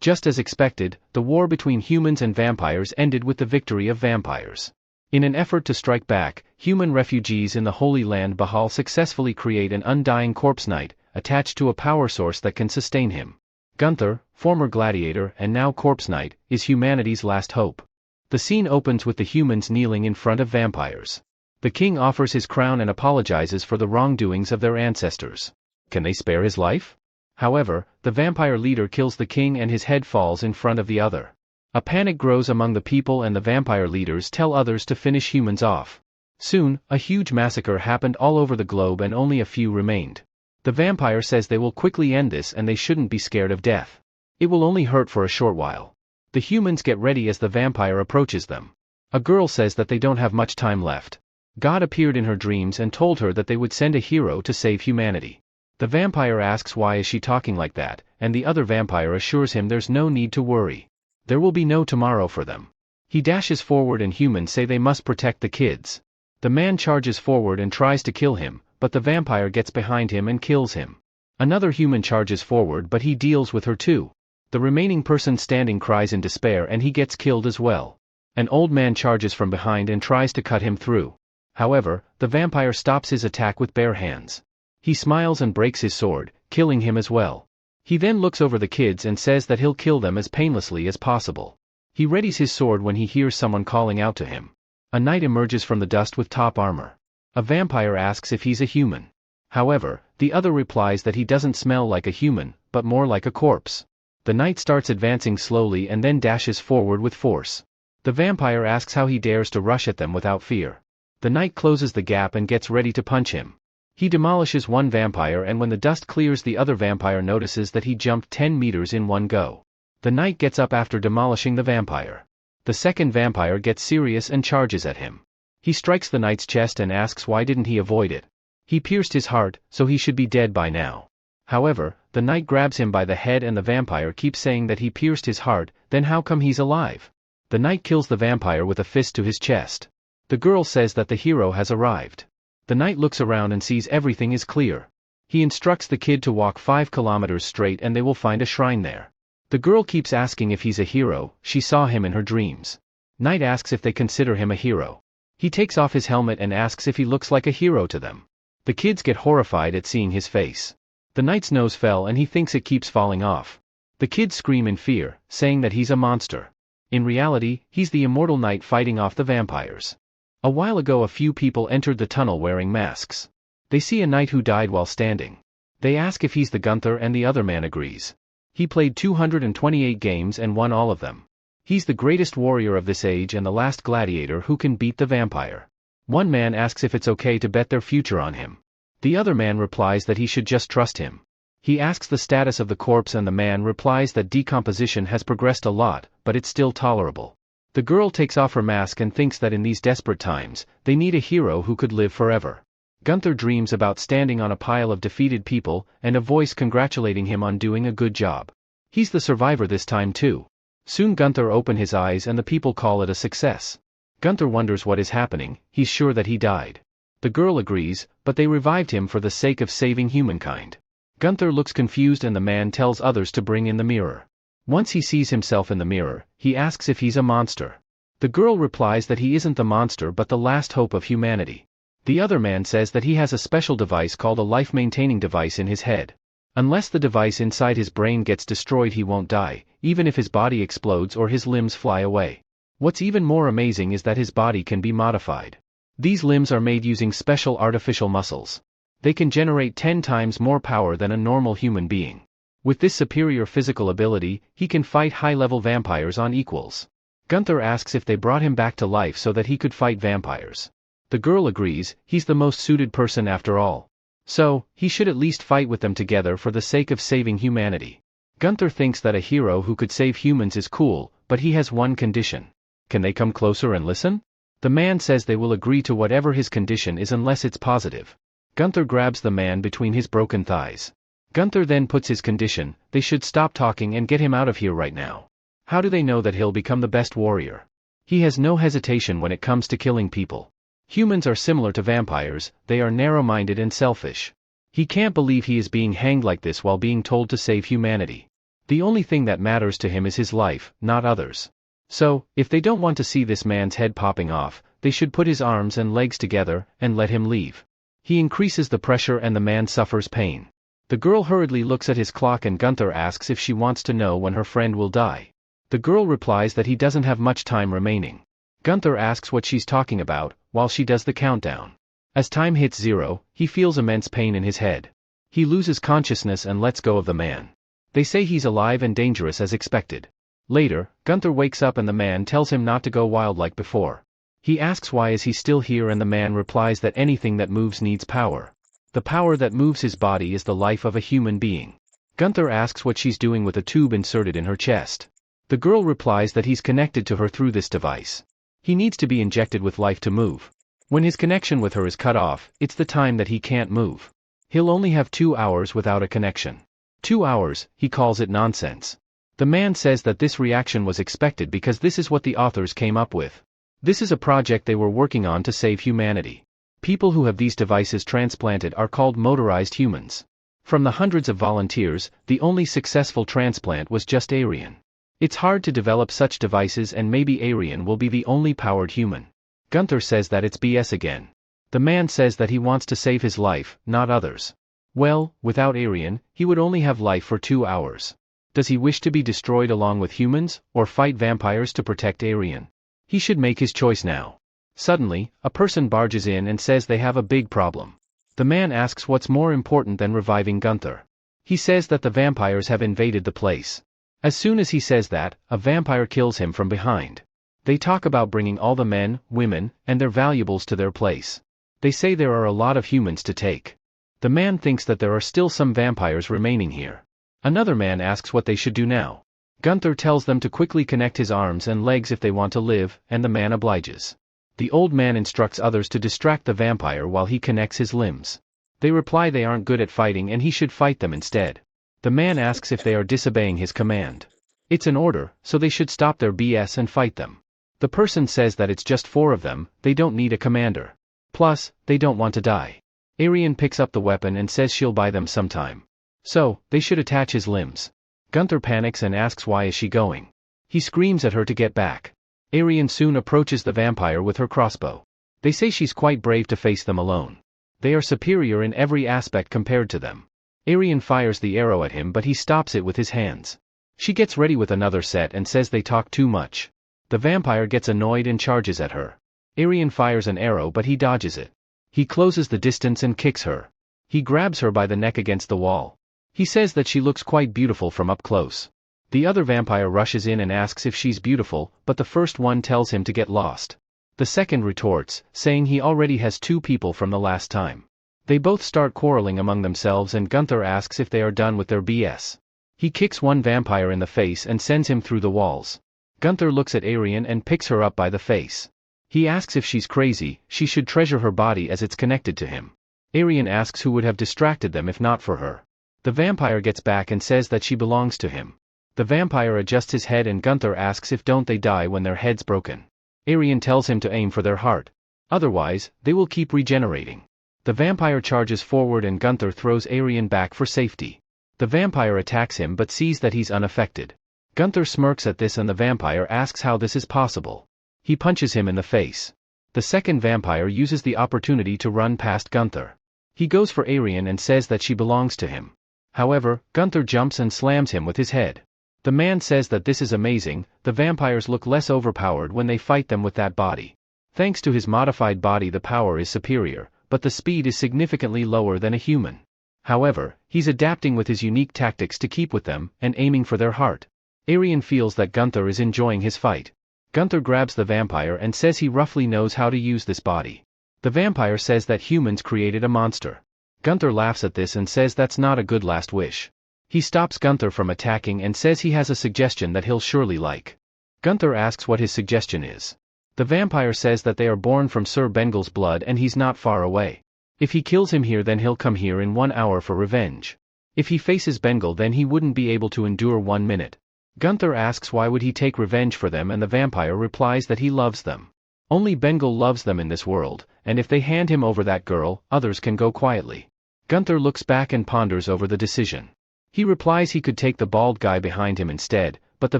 Just as expected, the war between humans and vampires ended with the victory of vampires. In an effort to strike back, human refugees in the Holy Land Bahal successfully create an undying corpse knight, attached to a power source that can sustain him. Gunther, former gladiator and now corpse knight, is humanity's last hope. The scene opens with the humans kneeling in front of vampires. The king offers his crown and apologizes for the wrongdoings of their ancestors. Can they spare his life? However, the vampire leader kills the king and his head falls in front of the other. A panic grows among the people and the vampire leaders tell others to finish humans off. Soon, a huge massacre happened all over the globe and only a few remained. The vampire says they will quickly end this and they shouldn't be scared of death. It will only hurt for a short while. The humans get ready as the vampire approaches them. A girl says that they don't have much time left. God appeared in her dreams and told her that they would send a hero to save humanity. The vampire asks why is she talking like that, and the other vampire assures him there's no need to worry. There will be no tomorrow for them. He dashes forward and humans say they must protect the kids. The man charges forward and tries to kill him, but the vampire gets behind him and kills him. Another human charges forward but he deals with her too. The remaining person standing cries in despair and he gets killed as well. An old man charges from behind and tries to cut him through. However, the vampire stops his attack with bare hands. He smiles and breaks his sword, killing him as well. He then looks over the kids and says that he'll kill them as painlessly as possible. He readies his sword when he hears someone calling out to him. A knight emerges from the dust with top armor. A vampire asks if he's a human. However, the other replies that he doesn't smell like a human, but more like a corpse. The knight starts advancing slowly and then dashes forward with force. The vampire asks how he dares to rush at them without fear. The knight closes the gap and gets ready to punch him. He demolishes one vampire and when the dust clears the other vampire notices that he jumped 10 meters in one go. The knight gets up after demolishing the vampire. The second vampire gets serious and charges at him. He strikes the knight's chest and asks why didn't he avoid it. He pierced his heart, so he should be dead by now. However, the knight grabs him by the head and the vampire keeps saying that he pierced his heart, then how come he's alive? The knight kills the vampire with a fist to his chest. The girl says that the hero has arrived. The knight looks around and sees everything is clear. He instructs the kid to walk 5 kilometers straight and they will find a shrine there. The girl keeps asking if he's a hero, she saw him in her dreams. Knight asks if they consider him a hero. He takes off his helmet and asks if he looks like a hero to them. The kids get horrified at seeing his face. The knight's nose fell and he thinks it keeps falling off. The kids scream in fear, saying that he's a monster. In reality, he's the immortal knight fighting off the vampires. A while ago a few people entered the tunnel wearing masks. They see a knight who died while standing. They ask if he's the Gunther and the other man agrees. He played 228 games and won all of them. He's the greatest warrior of this age and the last gladiator who can beat the vampire. One man asks if it's okay to bet their future on him. The other man replies that he should just trust him. He asks the status of the corpse and the man replies that decomposition has progressed a lot, but it's still tolerable. The girl takes off her mask and thinks that in these desperate times, they need a hero who could live forever. Gunther dreams about standing on a pile of defeated people, and a voice congratulating him on doing a good job. He's the survivor this time too. Soon Gunther opens his eyes and the people call it a success. Gunther wonders what is happening, he's sure that he died. The girl agrees, but they revived him for the sake of saving humankind. Gunther looks confused and the man tells others to bring in the mirror. Once he sees himself in the mirror, he asks if he's a monster. The girl replies that he isn't the monster but the last hope of humanity. The other man says that he has a special device called a life-maintaining device in his head. Unless the device inside his brain gets destroyed he won't die, even if his body explodes or his limbs fly away. What's even more amazing is that his body can be modified. These limbs are made using special artificial muscles. They can generate 10 times more power than a normal human being. With this superior physical ability, he can fight high-level vampires on equals. Gunther asks if they brought him back to life so that he could fight vampires. The girl agrees, he's the most suited person after all. So, he should at least fight with them together for the sake of saving humanity. Gunther thinks that a hero who could save humans is cool, but he has one condition. Can they come closer and listen? The man says they will agree to whatever his condition is unless it's positive. Gunther grabs the man between his broken thighs. Gunther then puts his condition, they should stop talking and get him out of here right now. How do they know that he'll become the best warrior? He has no hesitation when it comes to killing people. Humans are similar to vampires, they are narrow-minded and selfish. He can't believe he is being hanged like this while being told to save humanity. The only thing that matters to him is his life, not others. So, if they don't want to see this man's head popping off, they should put his arms and legs together, and let him leave. He increases the pressure and the man suffers pain. The girl hurriedly looks at his clock and Gunther asks if she wants to know when her friend will die. The girl replies that he doesn't have much time remaining. Gunther asks what she's talking about, while she does the countdown. As time hits 0, he feels immense pain in his head. He loses consciousness and lets go of the man. They say he's alive and dangerous as expected. Later, Gunther wakes up and the man tells him not to go wild like before. He asks why is he still here and the man replies that anything that moves needs power. The power that moves his body is the life of a human being. Gunther asks what she's doing with a tube inserted in her chest. The girl replies that he's connected to her through this device. He needs to be injected with life to move. When his connection with her is cut off, it's the time that he can't move. He'll only have 2 hours without a connection. 2 hours, he calls it nonsense. The man says that this reaction was expected because this is what the authors came up with. This is a project they were working on to save humanity. People who have these devices transplanted are called motorized humans. From the hundreds of volunteers, the only successful transplant was just Aryan. It's hard to develop such devices and maybe Aryan will be the only powered human. Gunther says that it's BS again. The man says that he wants to save his life, not others. Well, without Aryan, he would only have life for 2 hours. Does he wish to be destroyed along with humans, or fight vampires to protect Aryan? He should make his choice now. Suddenly, a person barges in and says they have a big problem. The man asks what's more important than reviving Gunther. He says that the vampires have invaded the place. As soon as he says that, a vampire kills him from behind. They talk about bringing all the men, women, and their valuables to their place. They say there are a lot of humans to take. The man thinks that there are still some vampires remaining here. Another man asks what they should do now. Gunther tells them to quickly connect his arms and legs if they want to live, and the man obliges. The old man instructs others to distract the vampire while he connects his limbs. They reply they aren't good at fighting and he should fight them instead. The man asks if they are disobeying his command. It's an order, so they should stop their BS and fight them. The person says that it's just 4 of them, they don't need a commander. Plus, they don't want to die. Aryan picks up the weapon and says she'll buy them some time. So, they should attach his limbs. Gunther panics and asks why is she going. He screams at her to get back. Aryan soon approaches the vampire with her crossbow. They say she's quite brave to face them alone. They are superior in every aspect compared to them. Aryan fires the arrow at him but he stops it with his hands. She gets ready with another set and says they talk too much. The vampire gets annoyed and charges at her. Aryan fires an arrow but he dodges it. He closes the distance and kicks her. He grabs her by the neck against the wall. He says that she looks quite beautiful from up close. The other vampire rushes in and asks if she's beautiful, but the first one tells him to get lost. The second retorts, saying he already has 2 people from the last time. They both start quarreling among themselves and Gunther asks if they are done with their BS. He kicks one vampire in the face and sends him through the walls. Gunther looks at Aryan and picks her up by the face. He asks if she's crazy, she should treasure her body as it's connected to him. Aryan asks who would have distracted them if not for her. The vampire gets back and says that she belongs to him. The vampire adjusts his head and Gunther asks if don't they die when their head's broken. Aryan tells him to aim for their heart. Otherwise, they will keep regenerating. The vampire charges forward and Gunther throws Aryan back for safety. The vampire attacks him but sees that he's unaffected. Gunther smirks at this and the vampire asks how this is possible. He punches him in the face. The second vampire uses the opportunity to run past Gunther. He goes for Aryan and says that she belongs to him. However, Gunther jumps and slams him with his head. The man says that this is amazing, the vampires look less overpowered when they fight them with that body. Thanks to his modified body the power is superior, but the speed is significantly lower than a human. However, he's adapting with his unique tactics to keep with them, and aiming for their heart. Aryan feels that Gunther is enjoying his fight. Gunther grabs the vampire and says he roughly knows how to use this body. The vampire says that humans created a monster. Gunther laughs at this and says that's not a good last wish. He stops Gunther from attacking and says he has a suggestion that he'll surely like. Gunther asks what his suggestion is. The vampire says that they are born from Sir Bengal's blood and he's not far away. If he kills him here then he'll come here in 1 hour for revenge. If he faces Bengal then he wouldn't be able to endure 1 minute. Gunther asks why would he take revenge for them and the vampire replies that he loves them. Only Bengal loves them in this world, and if they hand him over that girl, others can go quietly. Gunther looks back and ponders over the decision. He replies he could take the bald guy behind him instead, but the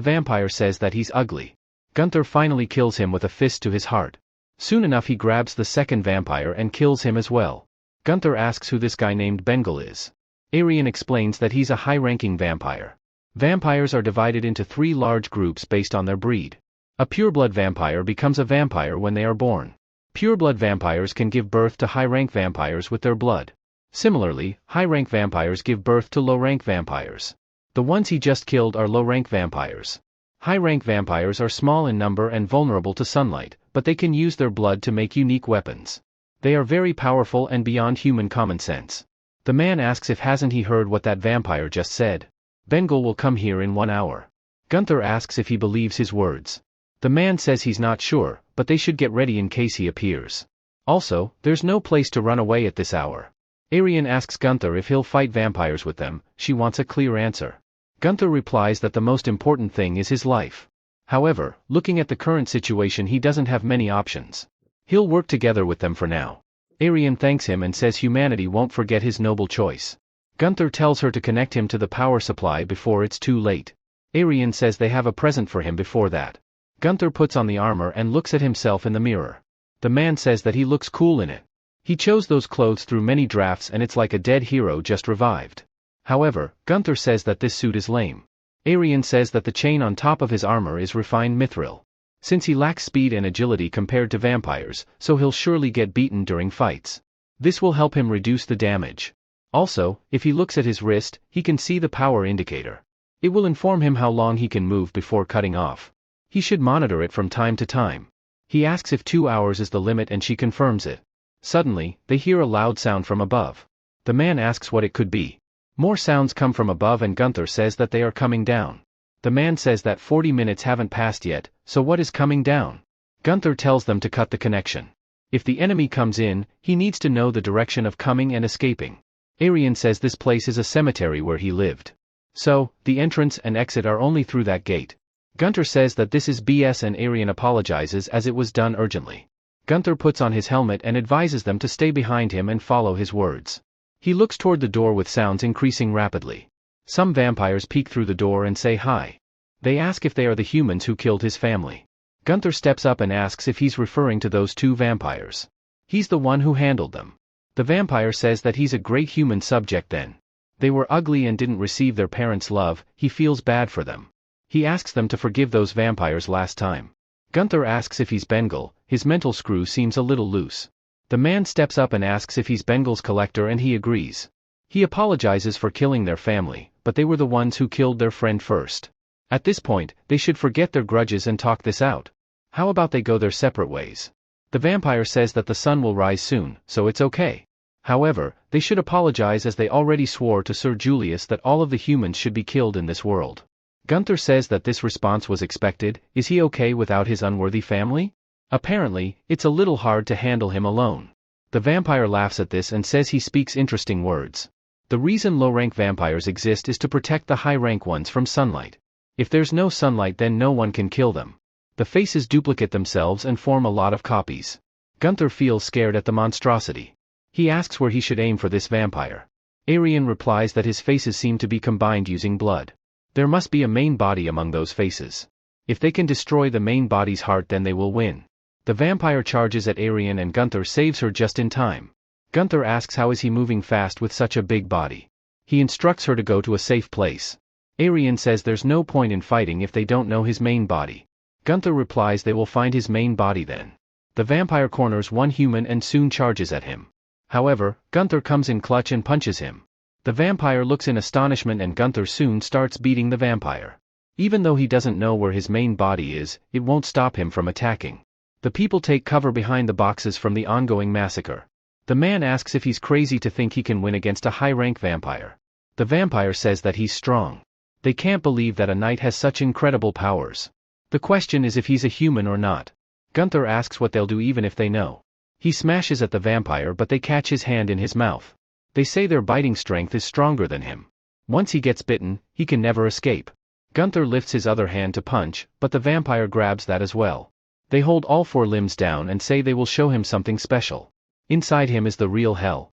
vampire says that he's ugly. Gunther finally kills him with a fist to his heart. Soon enough he grabs the second vampire and kills him as well. Gunther asks who this guy named Bengal is. Aryan explains that he's a high-ranking vampire. Vampires are divided into 3 large groups based on their breed. A pureblood vampire becomes a vampire when they are born. Pureblood vampires can give birth to high-rank vampires with their blood. Similarly, high-rank vampires give birth to low-rank vampires. The ones he just killed are low-rank vampires. High-rank vampires are small in number and vulnerable to sunlight, but they can use their blood to make unique weapons. They are very powerful and beyond human common sense. The man asks if hasn't he heard what that vampire just said. Bengal will come here in 1 hour. Gunther asks if he believes his words. The man says he's not sure, but they should get ready in case he appears. Also, there's no place to run away at this hour. Aryan asks Gunther if he'll fight vampires with them. She wants a clear answer. Gunther replies that the most important thing is his life. However, looking at the current situation he doesn't have many options. He'll work together with them for now. Aryan thanks him and says humanity won't forget his noble choice. Gunther tells her to connect him to the power supply before it's too late. Aryan says they have a present for him before that. Gunther puts on the armor and looks at himself in the mirror. The man says that he looks cool in it. He chose those clothes through many drafts and it's like a dead hero just revived. However, Gunther says that this suit is lame. Aryan says that the chain on top of his armor is refined mithril. Since he lacks speed and agility compared to vampires, so he'll surely get beaten during fights. This will help him reduce the damage. Also, if he looks at his wrist, he can see the power indicator. It will inform him how long he can move before cutting off. He should monitor it from time to time. He asks if 2 hours is the limit and she confirms it. Suddenly, they hear a loud sound from above. The man asks what it could be. More sounds come from above and Gunther says that they are coming down. The man says that 40 minutes haven't passed yet, so what is coming down? Gunther tells them to cut the connection. If the enemy comes in, he needs to know the direction of coming and escaping. Aryan says this place is a cemetery where he lived. So, the entrance and exit are only through that gate. Gunther says that this is BS and Aryan apologizes as it was done urgently. Gunther puts on his helmet and advises them to stay behind him and follow his words. He looks toward the door with sounds increasing rapidly. Some vampires peek through the door and say hi. They ask if they are the humans who killed his family. Gunther steps up and asks if he's referring to those 2 vampires. He's the one who handled them. The vampire says that he's a great human subject then. They were ugly and didn't receive their parents' love, he feels bad for them. He asks them to forgive those vampires last time. Gunther asks if he's Bengal, his mental screw seems a little loose. The man steps up and asks if he's Bengal's collector and he agrees. He apologizes for killing their family, but they were the ones who killed their friend first. At this point, they should forget their grudges and talk this out. How about they go their separate ways? The vampire says that the sun will rise soon, so it's okay. However, they should apologize as they already swore to Sir Julius that all of the humans should be killed in this world. Gunther says that this response was expected. Is he okay without his unworthy family? Apparently, it's a little hard to handle him alone. The vampire laughs at this and says he speaks interesting words. The reason low-rank vampires exist is to protect the high-rank ones from sunlight. If there's no sunlight then no one can kill them. The faces duplicate themselves and form a lot of copies. Gunther feels scared at the monstrosity. He asks where he should aim for this vampire. Aryan replies that his faces seem to be combined using blood. There must be a main body among those faces. If they can destroy the main body's heart then they will win. The vampire charges at Aryan and Gunther saves her just in time. Gunther asks how is he moving fast with such a big body. He instructs her to go to a safe place. Aryan says there's no point in fighting if they don't know his main body. Gunther replies they will find his main body then. The vampire corners one human and soon charges at him. However, Gunther comes in clutch and punches him. The vampire looks in astonishment and Gunther soon starts beating the vampire. Even though he doesn't know where his main body is, it won't stop him from attacking. The people take cover behind the boxes from the ongoing massacre. The man asks if he's crazy to think he can win against a high-rank vampire. The vampire says that he's strong. They can't believe that a knight has such incredible powers. The question is if he's a human or not. Gunther asks what they'll do even if they know. He smashes at the vampire but they catch his hand in his mouth. They say their biting strength is stronger than him. Once he gets bitten, he can never escape. Gunther lifts his other hand to punch, but the vampire grabs that as well. They hold all 4 limbs down and say they will show him something special. Inside him is the real hell.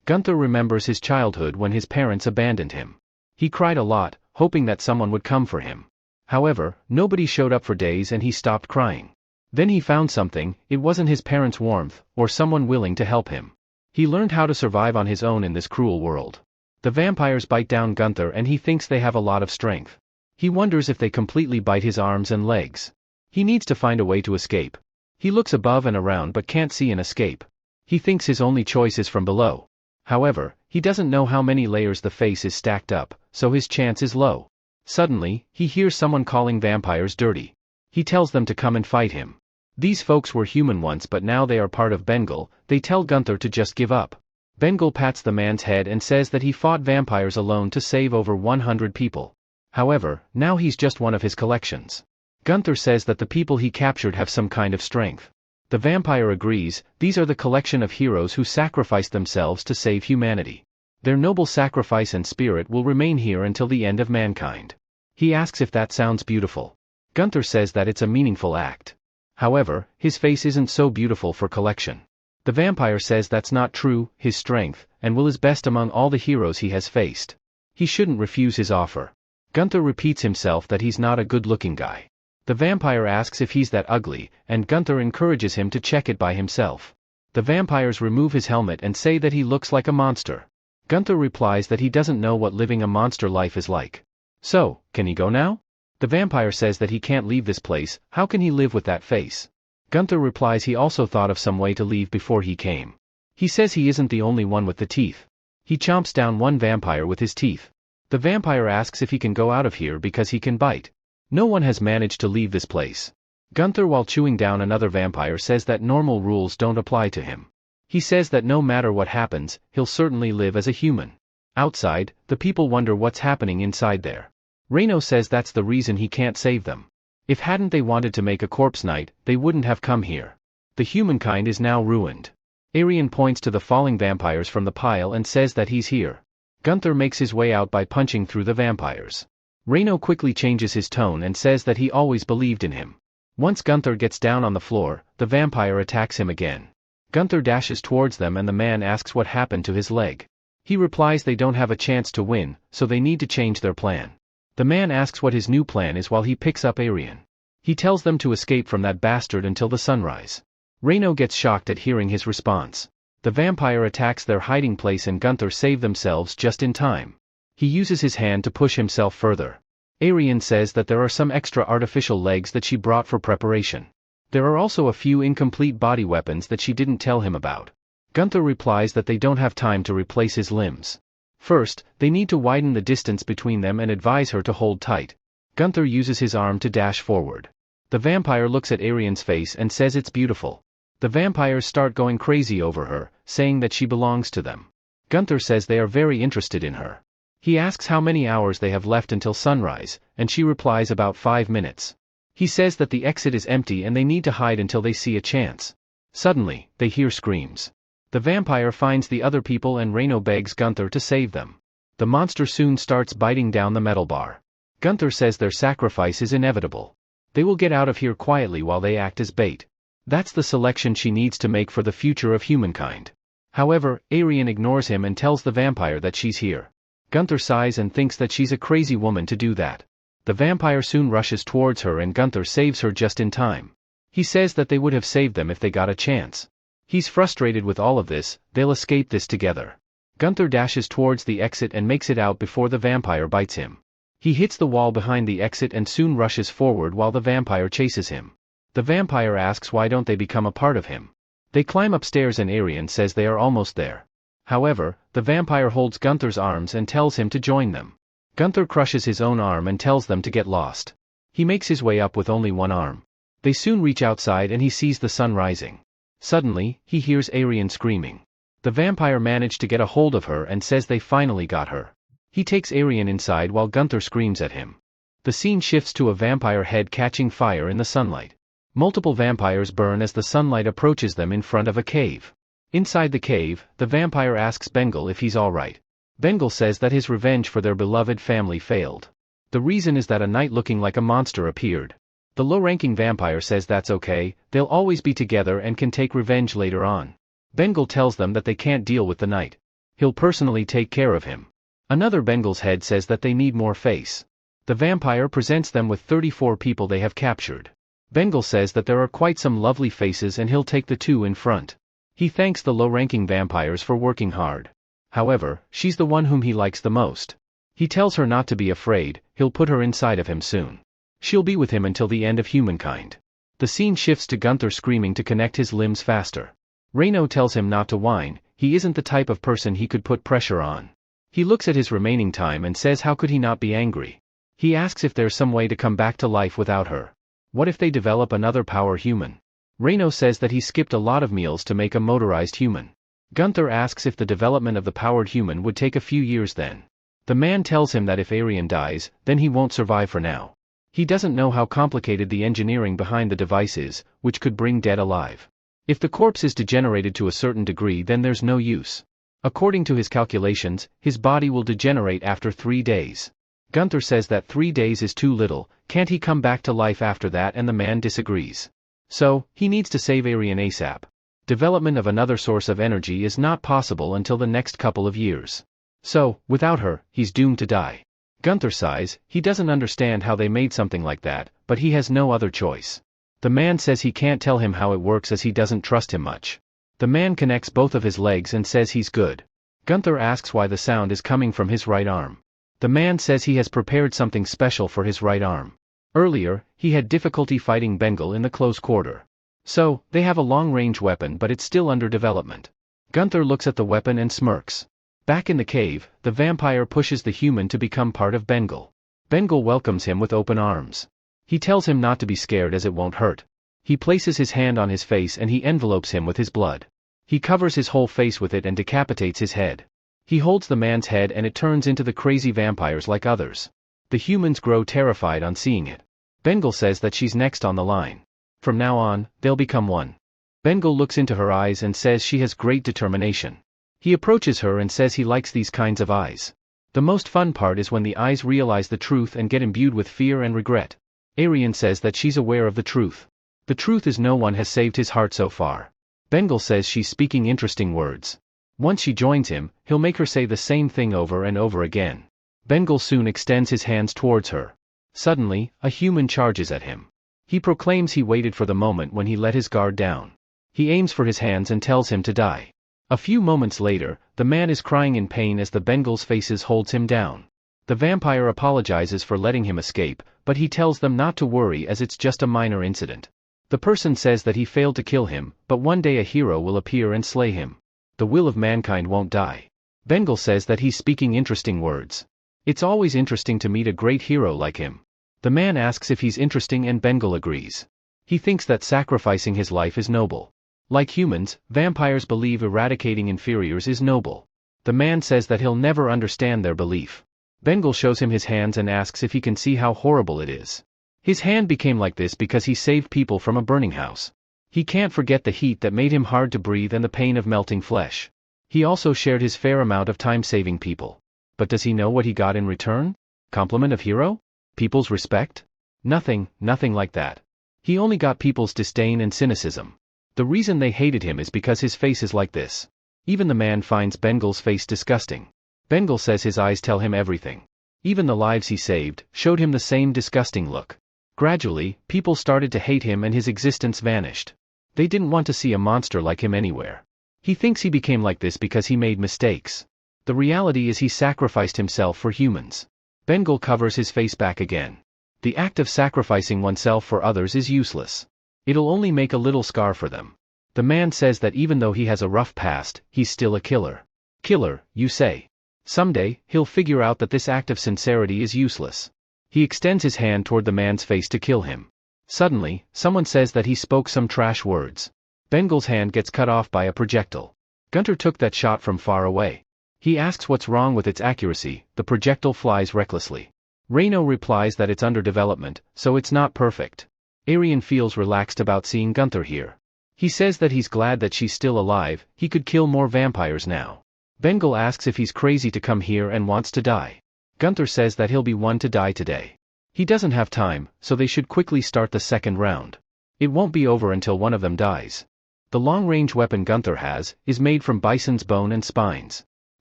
Gunther remembers his childhood when his parents abandoned him. He cried a lot, hoping that someone would come for him. However, nobody showed up for days and he stopped crying. Then he found something. It wasn't his parents' warmth, or someone willing to help him. He learned how to survive on his own in this cruel world. The vampires bite down Gunther and he thinks they have a lot of strength. He wonders if they completely bite his arms and legs. He needs to find a way to escape. He looks above and around but can't see an escape. He thinks his only choice is from below. However, he doesn't know how many layers the face is stacked up, so his chance is low. Suddenly, he hears someone calling vampires dirty. He tells them to come and fight him. These folks were human once but now they are part of Bengal. They tell Gunther to just give up. Bengal pats the man's head and says that he fought vampires alone to save over 100 people. However, now he's just one of his collections. Gunther says that the people he captured have some kind of strength. The vampire agrees. These are the collection of heroes who sacrificed themselves to save humanity. Their noble sacrifice and spirit will remain here until the end of mankind. He asks if that sounds beautiful. Gunther says that it's a meaningful act. However, his face isn't so beautiful for collection. The vampire says that's not true. His strength, and will is best among all the heroes he has faced. He shouldn't refuse his offer. Gunther repeats himself that he's not a good-looking guy. The vampire asks if he's that ugly, and Gunther encourages him to check it by himself. The vampires remove his helmet and say that he looks like a monster. Gunther replies that he doesn't know what living a monster life is like. So, can he go now? The vampire says that he can't leave this place. How can he live with that face? Gunther replies he also thought of some way to leave before he came. He says he isn't the only one with the teeth. He chomps down one vampire with his teeth. The vampire asks if he can go out of here because he can bite. No one has managed to leave this place. Gunther, while chewing down another vampire, says that normal rules don't apply to him. He says that no matter what happens, he'll certainly live as a human. Outside, the people wonder what's happening inside there. Reno says that's the reason he can't save them. If hadn't they wanted to make a corpse night, they wouldn't have come here. The humankind is now ruined. Aryan points to the falling vampires from the pile and says that he's here. Gunther makes his way out by punching through the vampires. Reno quickly changes his tone and says that he always believed in him. Once Gunther gets down on the floor, the vampire attacks him again. Gunther dashes towards them and the man asks what happened to his leg. He replies they don't have a chance to win, so they need to change their plan. The man asks what his new plan is while he picks up Aryan. He tells them to escape from that bastard until the sunrise. Reno gets shocked at hearing his response. The vampire attacks their hiding place and Gunther saves themselves just in time. He uses his hand to push himself further. Aryan says that there are some extra artificial legs that she brought for preparation. There are also a few incomplete body weapons that she didn't tell him about. Gunther replies that they don't have time to replace his limbs. First, they need to widen the distance between them and advise her to hold tight. Gunther uses his arm to dash forward. The vampire looks at Aryan's face and says it's beautiful. The vampires start going crazy over her, saying that she belongs to them. Gunther says they are very interested in her. He asks how many hours they have left until sunrise, and she replies about 5 minutes. He says that the exit is empty and they need to hide until they see a chance. Suddenly, they hear screams. The vampire finds the other people and Reno begs Gunther to save them. The monster soon starts biting down the metal bar. Gunther says their sacrifice is inevitable. They will get out of here quietly while they act as bait. That's the selection she needs to make for the future of humankind. However, Aryan ignores him and tells the vampire that she's here. Gunther sighs and thinks that she's a crazy woman to do that. The vampire soon rushes towards her and Gunther saves her just in time. He says that they would have saved them if they got a chance. He's frustrated with all of this. They'll escape this together. Gunther dashes towards the exit and makes it out before the vampire bites him. He hits the wall behind the exit and soon rushes forward while the vampire chases him. The vampire asks why don't they become a part of him. They climb upstairs and Aryan says they are almost there. However, the vampire holds Gunther's arms and tells him to join them. Gunther crushes his own arm and tells them to get lost. He makes his way up with only one arm. They soon reach outside and he sees the sun rising. Suddenly, he hears Aryan screaming. The vampire managed to get a hold of her and says they finally got her. He takes Aryan inside while Gunther screams at him. The scene shifts to a vampire head catching fire in the sunlight. Multiple vampires burn as the sunlight approaches them in front of a cave. Inside the cave, the vampire asks Bengal if he's alright. Bengal says that his revenge for their beloved family failed. The reason is that a knight looking like a monster appeared. The low-ranking vampire says that's okay, they'll always be together and can take revenge later on. Bengal tells them that they can't deal with the knight. He'll personally take care of him. Another Bengal's head says that they need more face. The vampire presents them with 34 people they have captured. Bengal says that there are quite some lovely faces and he'll take the 2 in front. He thanks the low-ranking vampires for working hard. However, she's the one whom he likes the most. He tells her not to be afraid, he'll put her inside of him soon. She'll be with him until the end of humankind. The scene shifts to Gunther screaming to connect his limbs faster. Reino tells him not to whine, he isn't the type of person he could put pressure on. He looks at his remaining time and says how could he not be angry. He asks if there's some way to come back to life without her. What if they develop another power human? Reino says that he skipped a lot of meals to make a motorized human. Gunther asks if the development of the powered human would take a few years then. The man tells him that if Aryan dies, then he won't survive for now. He doesn't know how complicated the engineering behind the device is, which could bring dead alive. If the corpse is degenerated to a certain degree then there's no use. According to his calculations, his body will degenerate after 3 days. Gunther says that 3 days is too little, can't he come back to life after that, and the man disagrees. So, he needs to save Aryan ASAP. Development of another source of energy is not possible until the next couple of years. So, without her, he's doomed to die. Gunther sighs, he doesn't understand how they made something like that, but he has no other choice. The man says he can't tell him how it works as he doesn't trust him much. The man connects both of his legs and says he's good. Gunther asks why the sound is coming from his right arm. The man says he has prepared something special for his right arm. Earlier, he had difficulty fighting Bengal in the close quarter. So, they have a long-range weapon but it's still under development. Gunther looks at the weapon and smirks. Back in the cave, the vampire pushes the human to become part of Bengal. Bengal welcomes him with open arms. He tells him not to be scared as it won't hurt. He places his hand on his face and he envelopes him with his blood. He covers his whole face with it and decapitates his head. He holds the man's head and it turns into the crazy vampires like others. The humans grow terrified on seeing it. Bengal says that she's next on the line. From now on, they'll become one. Bengal looks into her eyes and says she has great determination. He approaches her and says he likes these kinds of eyes. The most fun part is when the eyes realize the truth and get imbued with fear and regret. Aryan says that she's aware of the truth. The truth is no one has saved his heart so far. Bengal says she's speaking interesting words. Once she joins him, he'll make her say the same thing over and over again. Bengal soon extends his hands towards her. Suddenly, a human charges at him. He proclaims he waited for the moment when he let his guard down. He aims for his hands and tells him to die. A few moments later, the man is crying in pain as the Bengal's faces holds him down. The vampire apologizes for letting him escape, but he tells them not to worry as it's just a minor incident. The person says that he failed to kill him, but one day a hero will appear and slay him. The will of mankind won't die. Bengal says that he's speaking interesting words. It's always interesting to meet a great hero like him. The man asks if he's interesting and Bengal agrees. He thinks that sacrificing his life is noble. Like humans, vampires believe eradicating inferiors is noble. The man says that he'll never understand their belief. Bengal shows him his hands and asks if he can see how horrible it is. His hand became like this because he saved people from a burning house. He can't forget the heat that made him hard to breathe and the pain of melting flesh. He also shared his fair amount of time saving people. But does he know what he got in return? Compliment of hero? People's respect? Nothing like that. He only got people's disdain and cynicism. The reason they hated him is because his face is like this. Even the man finds Bengal's face disgusting. Bengal says his eyes tell him everything. Even the lives he saved showed him the same disgusting look. Gradually, people started to hate him and his existence vanished. They didn't want to see a monster like him anywhere. He thinks he became like this because he made mistakes. The reality is he sacrificed himself for humans. Bengal covers his face back again. The act of sacrificing oneself for others is useless. It'll only make a little scar for them. The man says that even though he has a rough past, he's still a killer. Killer, you say? Someday, he'll figure out that this act of sincerity is useless. He extends his hand toward the man's face to kill him. Suddenly, someone says that he spoke some trash words. Bengal's hand gets cut off by a projectile. Gunther took that shot from far away. He asks what's wrong with its accuracy. The projectile flies recklessly. Reino replies that it's under development, so it's not perfect. Aryan feels relaxed about seeing Gunther here. He says that he's glad that she's still alive, he could kill more vampires now. Bengal asks if he's crazy to come here and wants to die. Gunther says that he'll be one to die today. He doesn't have time, so they should quickly start the second round. It won't be over until one of them dies. The long-range weapon Gunther has is made from bison's bone and spines.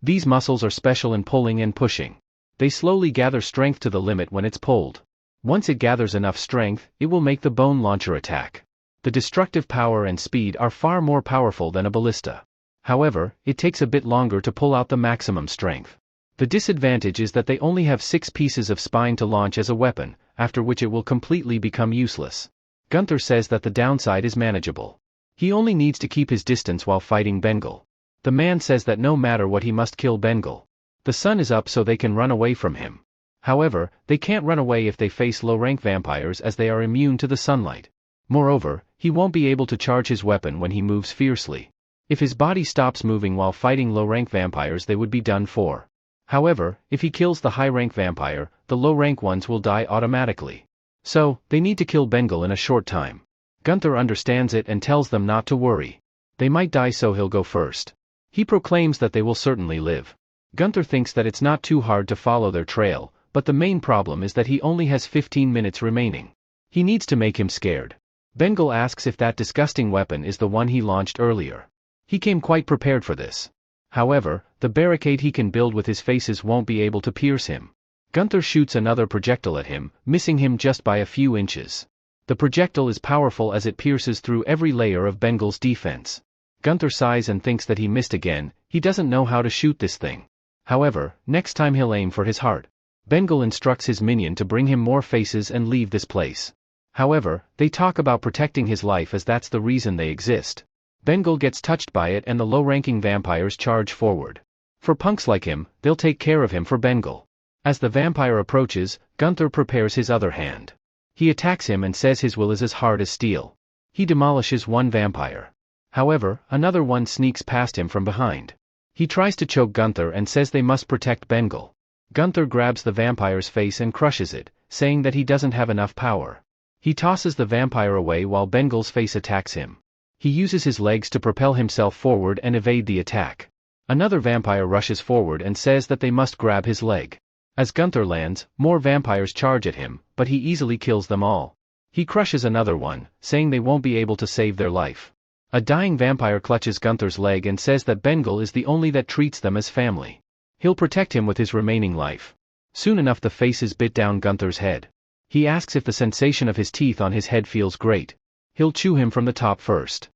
These muscles are special in pulling and pushing. They slowly gather strength to the limit when it's pulled. Once it gathers enough strength, it will make the bone launcher attack. The destructive power and speed are far more powerful than a ballista. However, it takes a bit longer to pull out the maximum strength. The disadvantage is that they only have 6 pieces of spine to launch as a weapon, after which it will completely become useless. Gunther says that the downside is manageable. He only needs to keep his distance while fighting Bengal. The man says that no matter what he must kill Bengal. The sun is up so they can run away from him. However, they can't run away if they face low-rank vampires as they are immune to the sunlight. Moreover, he won't be able to charge his weapon when he moves fiercely. If his body stops moving while fighting low-rank vampires, they would be done for. However, if he kills the high-rank vampire, the low-rank ones will die automatically. So, they need to kill Bengal in a short time. Gunther understands it and tells them not to worry. They might die, so he'll go first. He proclaims that they will certainly live. Gunther thinks that it's not too hard to follow their trail, but the main problem is that he only has 15 minutes remaining. He needs to make him scared. Bengal asks if that disgusting weapon is the one he launched earlier. He came quite prepared for this. However, the barricade he can build with his faces won't be able to pierce him. Gunther shoots another projectile at him, missing him just by a few inches. The projectile is powerful as it pierces through every layer of Bengal's defense. Gunther sighs and thinks that he missed again. He doesn't know how to shoot this thing. However, next time he'll aim for his heart. Bengal instructs his minion to bring him more faces and leave this place. However, they talk about protecting his life as that's the reason they exist. Bengal gets touched by it and the low-ranking vampires charge forward. For punks like him, they'll take care of him for Bengal. As the vampire approaches, Gunther prepares his other hand. He attacks him and says his will is as hard as steel. He demolishes one vampire. However, another one sneaks past him from behind. He tries to choke Gunther and says they must protect Bengal. Gunther grabs the vampire's face and crushes it, saying that he doesn't have enough power. He tosses the vampire away while Bengal's face attacks him. He uses his legs to propel himself forward and evade the attack. Another vampire rushes forward and says that they must grab his leg. As Gunther lands, more vampires charge at him, but he easily kills them all. He crushes another one, saying they won't be able to save their life. A dying vampire clutches Gunther's leg and says that Bengal is the only that treats them as family. He'll protect him with his remaining life. Soon enough the faces bit down Gunther's head. He asks if the sensation of his teeth on his head feels great. He'll chew him from the top first.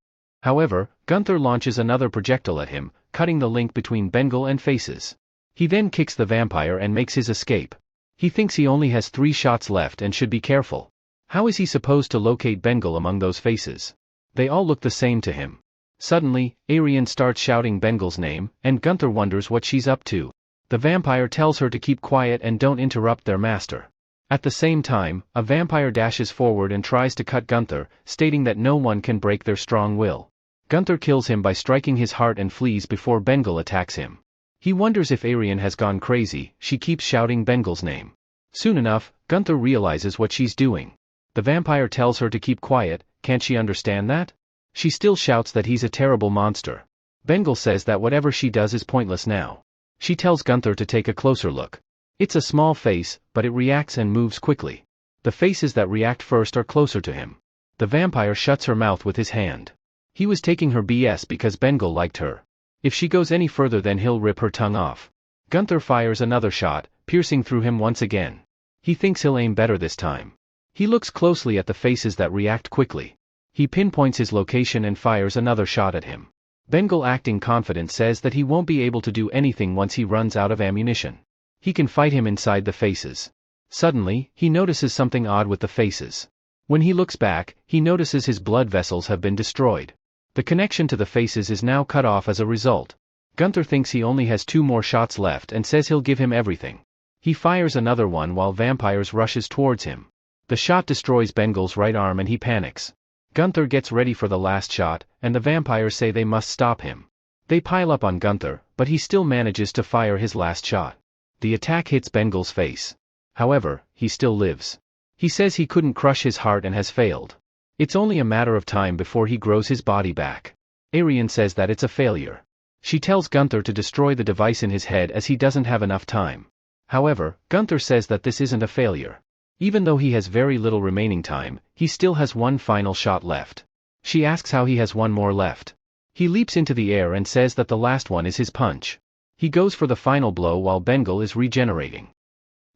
However, Gunther launches another projectile at him, cutting the link between Bengal and faces. He then kicks the vampire and makes his escape. He thinks he only has 3 shots left and should be careful. How is he supposed to locate Bengal among those faces? They all look the same to him. Suddenly, Arian starts shouting Bengal's name, and Gunther wonders what she's up to. The vampire tells her to keep quiet and don't interrupt their master. At the same time, a vampire dashes forward and tries to cut Gunther, stating that no one can break their strong will. Gunther kills him by striking his heart and flees before Bengal attacks him. He wonders if Arian has gone crazy. She keeps shouting Bengal's name. Soon enough, Gunther realizes what she's doing. The vampire tells her to keep quiet. Can't she understand that? She still shouts that he's a terrible monster. Bengal says that whatever she does is pointless now. She tells Gunther to take a closer look. It's a small face, but it reacts and moves quickly. The faces that react first are closer to him. The vampire shuts her mouth with his hand. He was taking her BS because Bengal liked her. If she goes any further then he'll rip her tongue off. Gunther fires another shot, piercing through him once again. He thinks he'll aim better this time. He looks closely at the faces that react quickly. He pinpoints his location and fires another shot at him. Bengal, acting confident, says that he won't be able to do anything once he runs out of ammunition. He can fight him inside the faces. Suddenly, he notices something odd with the faces. When he looks back, he notices his blood vessels have been destroyed. The connection to the faces is now cut off as a result. Gunther thinks he only has 2 more shots left and says he'll give him everything. He fires another one while vampires rushes towards him. The shot destroys Bengal's right arm and he panics. Gunther gets ready for the last shot, and the vampires say they must stop him. They pile up on Gunther, but he still manages to fire his last shot. The attack hits Bengal's face. However, he still lives. He says he couldn't crush his heart and has failed. It's only a matter of time before he grows his body back. Arian says that it's a failure. She tells Gunther to destroy the device in his head as he doesn't have enough time. However, Gunther says that this isn't a failure. Even though he has very little remaining time, he still has 1 final shot left. She asks how he has 1 more left. He leaps into the air and says that the last one is his punch. He goes for the final blow while Bengal is regenerating.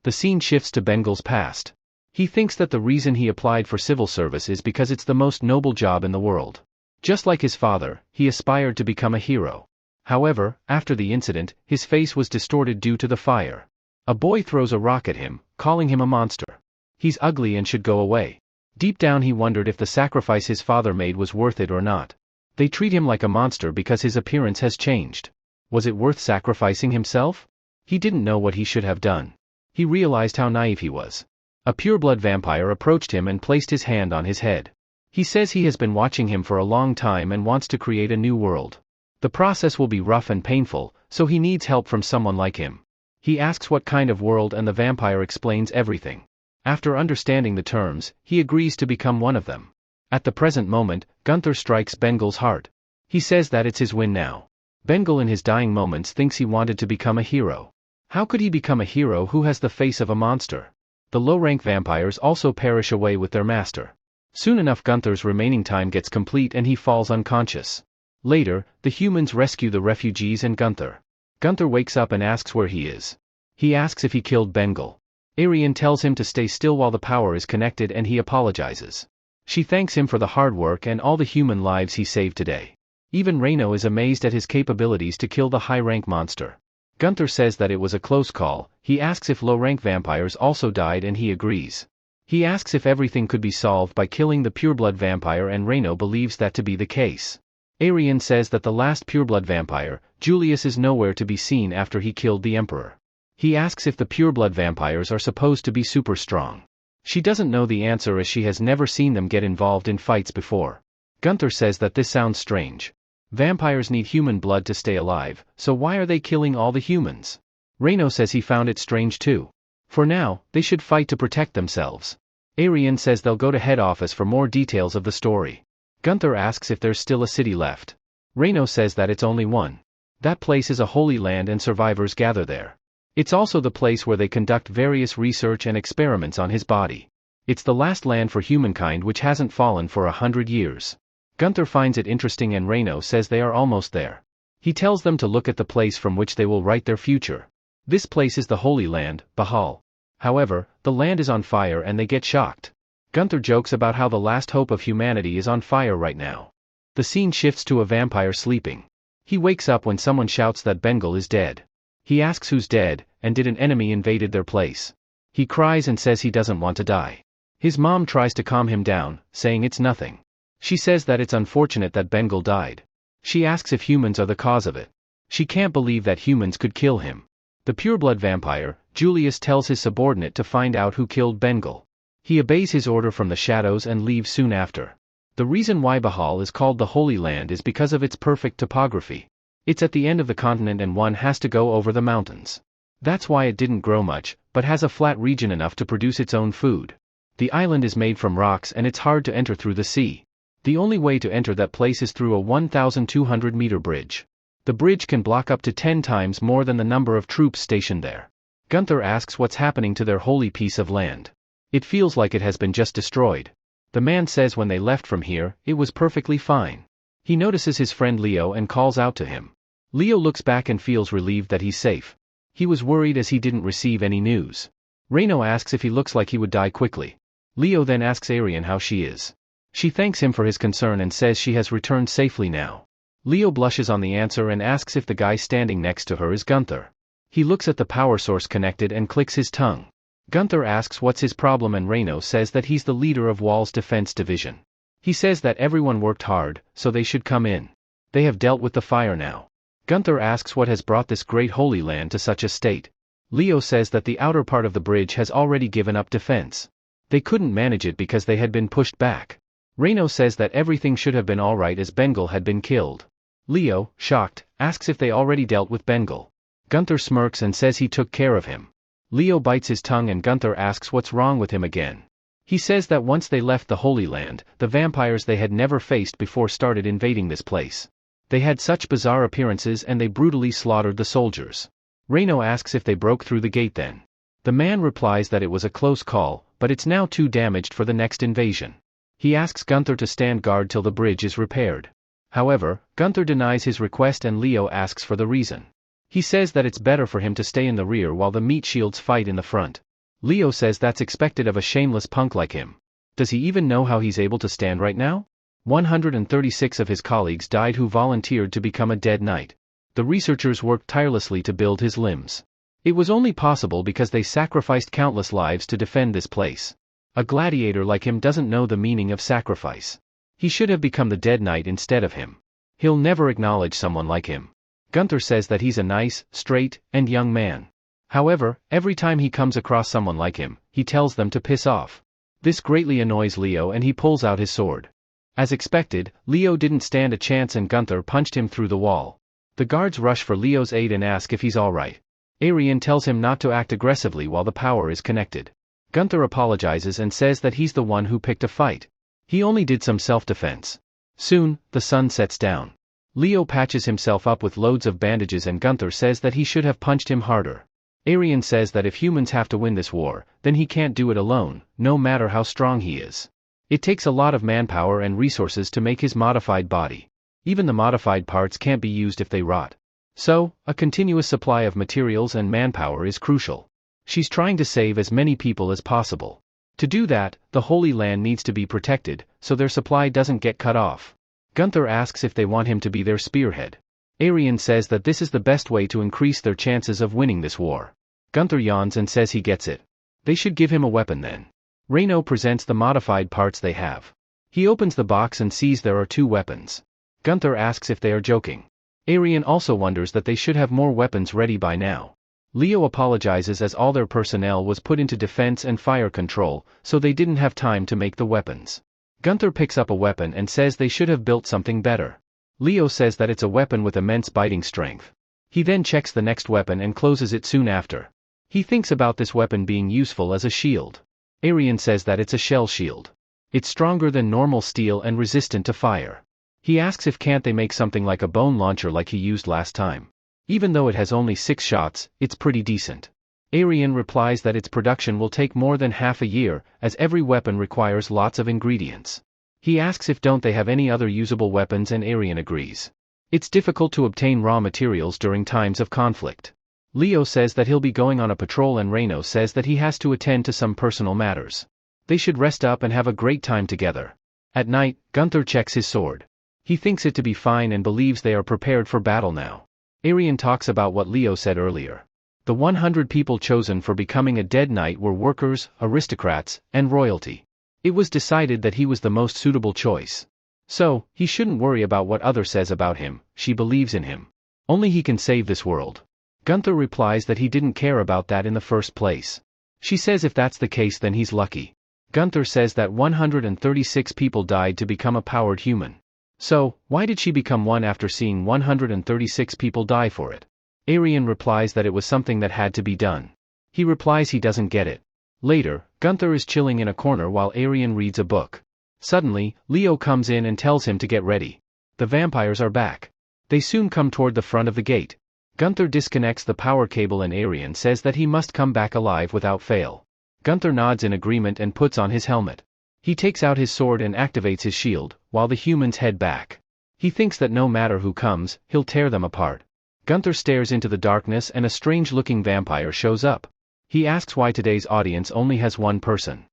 The scene shifts to Bengal's past. He thinks that the reason he applied for civil service is because it's the most noble job in the world. Just like his father, he aspired to become a hero. However, after the incident, his face was distorted due to the fire. A boy throws a rock at him, calling him a monster. He's ugly and should go away. Deep down he wondered if the sacrifice his father made was worth it or not. They treat him like a monster because his appearance has changed. Was it worth sacrificing himself? He didn't know what he should have done. He realized how naive he was. A pureblood vampire approached him and placed his hand on his head. He says he has been watching him for a long time and wants to create a new world. The process will be rough and painful, so he needs help from someone like him. He asks what kind of world and the vampire explains everything. After understanding the terms, he agrees to become one of them. At the present moment, Gunther strikes Bengal's heart. He says that it's his win now. Bengal in his dying moments thinks he wanted to become a hero. How could he become a hero who has the face of a monster? The low-rank vampires also perish away with their master. Soon enough Gunther's remaining time gets complete and he falls unconscious. Later, the humans rescue the refugees and Gunther. Gunther wakes up and asks where he is. He asks if he killed Bengal. Arian tells him to stay still while the power is connected and he apologizes. She thanks him for the hard work and all the human lives he saved today. Even Reno is amazed at his capabilities to kill the high-rank monster. Gunther says that it was a close call. He asks if low-rank vampires also died and he agrees. He asks if everything could be solved by killing the pureblood vampire and Reno believes that to be the case. Arian says that the last pureblood vampire, Julius, is nowhere to be seen after he killed the emperor. He asks if the pureblood vampires are supposed to be super strong. She doesn't know the answer as she has never seen them get involved in fights before. Gunther says that this sounds strange. Vampires need human blood to stay alive, so why are they killing all the humans? Reno says he found it strange too. For now, they should fight to protect themselves. Arian says they'll go to head office for more details of the story. Gunther asks if there's still a city left. Reno says that it's only one. That place is a holy land and survivors gather there. It's also the place where they conduct various research and experiments on his body. It's the last land for humankind which hasn't fallen for 100 years. Gunther finds it interesting and Reno says they are almost there. He tells them to look at the place from which they will write their future. This place is the Holy Land, Bahal. However, the land is on fire and they get shocked. Gunther jokes about how the last hope of humanity is on fire right now. The scene shifts to a vampire sleeping. He wakes up when someone shouts that Bengal is dead. He asks who's dead, and did an enemy invaded their place. He cries and says he doesn't want to die. His mom tries to calm him down, saying it's nothing. She says that it's unfortunate that Bengal died. She asks if humans are the cause of it. She can't believe that humans could kill him. The pureblood vampire, Julius, tells his subordinate to find out who killed Bengal. He obeys his order from the shadows and leaves soon after. The reason why Bahal is called the Holy Land is because of its perfect topography. It's at the end of the continent and one has to go over the mountains. That's why it didn't grow much, but has a flat region enough to produce its own food. The island is made from rocks and it's hard to enter through the sea. The only way to enter that place is through a 1,200-meter bridge. The bridge can block up to 10 times more than the number of troops stationed there. Gunther asks what's happening to their holy piece of land. It feels like it has been just destroyed. The man says when they left from here, it was perfectly fine. He notices his friend Leo and calls out to him. Leo looks back and feels relieved that he's safe. He was worried as he didn't receive any news. Reno asks if he looks like he would die quickly. Leo then asks Arian how she is. She thanks him for his concern and says she has returned safely now. Leo blushes on the answer and asks if the guy standing next to her is Gunther. He looks at the power source connected and clicks his tongue. Gunther asks what's his problem and Reno says that he's the leader of Wall's defense division. He says that everyone worked hard, so they should come in. They have dealt with the fire now. Gunther asks what has brought this great holy land to such a state. Leo says that the outer part of the bridge has already given up defense. They couldn't manage it because they had been pushed back. Reno says that everything should have been alright as Bengal had been killed. Leo, shocked, asks if they already dealt with Bengal. Gunther smirks and says he took care of him. Leo bites his tongue and Gunther asks what's wrong with him again. He says that once they left the Holy Land, the vampires they had never faced before started invading this place. They had such bizarre appearances and they brutally slaughtered the soldiers. Reno asks if they broke through the gate then. The man replies that it was a close call, but it's now too damaged for the next invasion. He asks Gunther to stand guard till the bridge is repaired. However, Gunther denies his request and Leo asks for the reason. He says that it's better for him to stay in the rear while the meat shields fight in the front. Leo says that's expected of a shameless punk like him. Does he even know how he's able to stand right now? 136 of his colleagues died who volunteered to become a dead knight. The researchers worked tirelessly to build his limbs. It was only possible because they sacrificed countless lives to defend this place. A gladiator like him doesn't know the meaning of sacrifice. He should have become the dead knight instead of him. He'll never acknowledge someone like him. Gunther says that he's a nice, straight, and young man. However, every time he comes across someone like him, he tells them to piss off. This greatly annoys Leo and he pulls out his sword. As expected, Leo didn't stand a chance and Gunther punched him through the wall. The guards rush for Leo's aid and ask if he's alright. Aryan tells him not to act aggressively while the power is connected. Gunther apologizes and says that he's the one who picked a fight. He only did some self-defense. Soon, the sun sets down. Leo patches himself up with loads of bandages and Gunther says that he should have punched him harder. Aryan says that if humans have to win this war, then he can't do it alone, no matter how strong he is. It takes a lot of manpower and resources to make his modified body. Even the modified parts can't be used if they rot. So, a continuous supply of materials and manpower is crucial. She's trying to save as many people as possible. To do that, the Holy Land needs to be protected, so their supply doesn't get cut off. Gunther asks if they want him to be their spearhead. Aryan says that this is the best way to increase their chances of winning this war. Gunther yawns and says he gets it. They should give him a weapon then. Reno presents the modified parts they have. He opens the box and sees there are 2 weapons. Gunther asks if they are joking. Aryan also wonders that they should have more weapons ready by now. Leo apologizes as all their personnel was put into defense and fire control, so they didn't have time to make the weapons. Gunther picks up a weapon and says they should have built something better. Leo says that it's a weapon with immense biting strength. He then checks the next weapon and closes it soon after. He thinks about this weapon being useful as a shield. Aryan says that it's a shell shield. It's stronger than normal steel and resistant to fire. He asks if can't they make something like a bone launcher like he used last time. Even though it has only 6 shots, it's pretty decent. Aryan replies that its production will take more than half a year, as every weapon requires lots of ingredients. He asks if don't they have any other usable weapons and Aryan agrees. It's difficult to obtain raw materials during times of conflict. Leo says that he'll be going on a patrol and Reno says that he has to attend to some personal matters. They should rest up and have a great time together. At night, Gunther checks his sword. He thinks it to be fine and believes they are prepared for battle now. Aryan talks about what Leo said earlier. The 100 people chosen for becoming a dead knight were workers, aristocrats, and royalty. It was decided that he was the most suitable choice. So, he shouldn't worry about what others says about him, she believes in him. Only he can save this world. Gunther replies that he didn't care about that in the first place. She says if that's the case then he's lucky. Gunther says that 136 people died to become a powered human. So, why did she become one after seeing 136 people die for it? Aryan replies that it was something that had to be done. He replies he doesn't get it. Later, Gunther is chilling in a corner while Aryan reads a book. Suddenly, Leo comes in and tells him to get ready. The vampires are back. They soon come toward the front of the gate. Gunther disconnects the power cable and Aryan says that he must come back alive without fail. Gunther nods in agreement and puts on his helmet. He takes out his sword and activates his shield, while the humans head back. He thinks that no matter who comes, he'll tear them apart. Gunther stares into the darkness and a strange-looking vampire shows up. He asks why today's audience only has one person.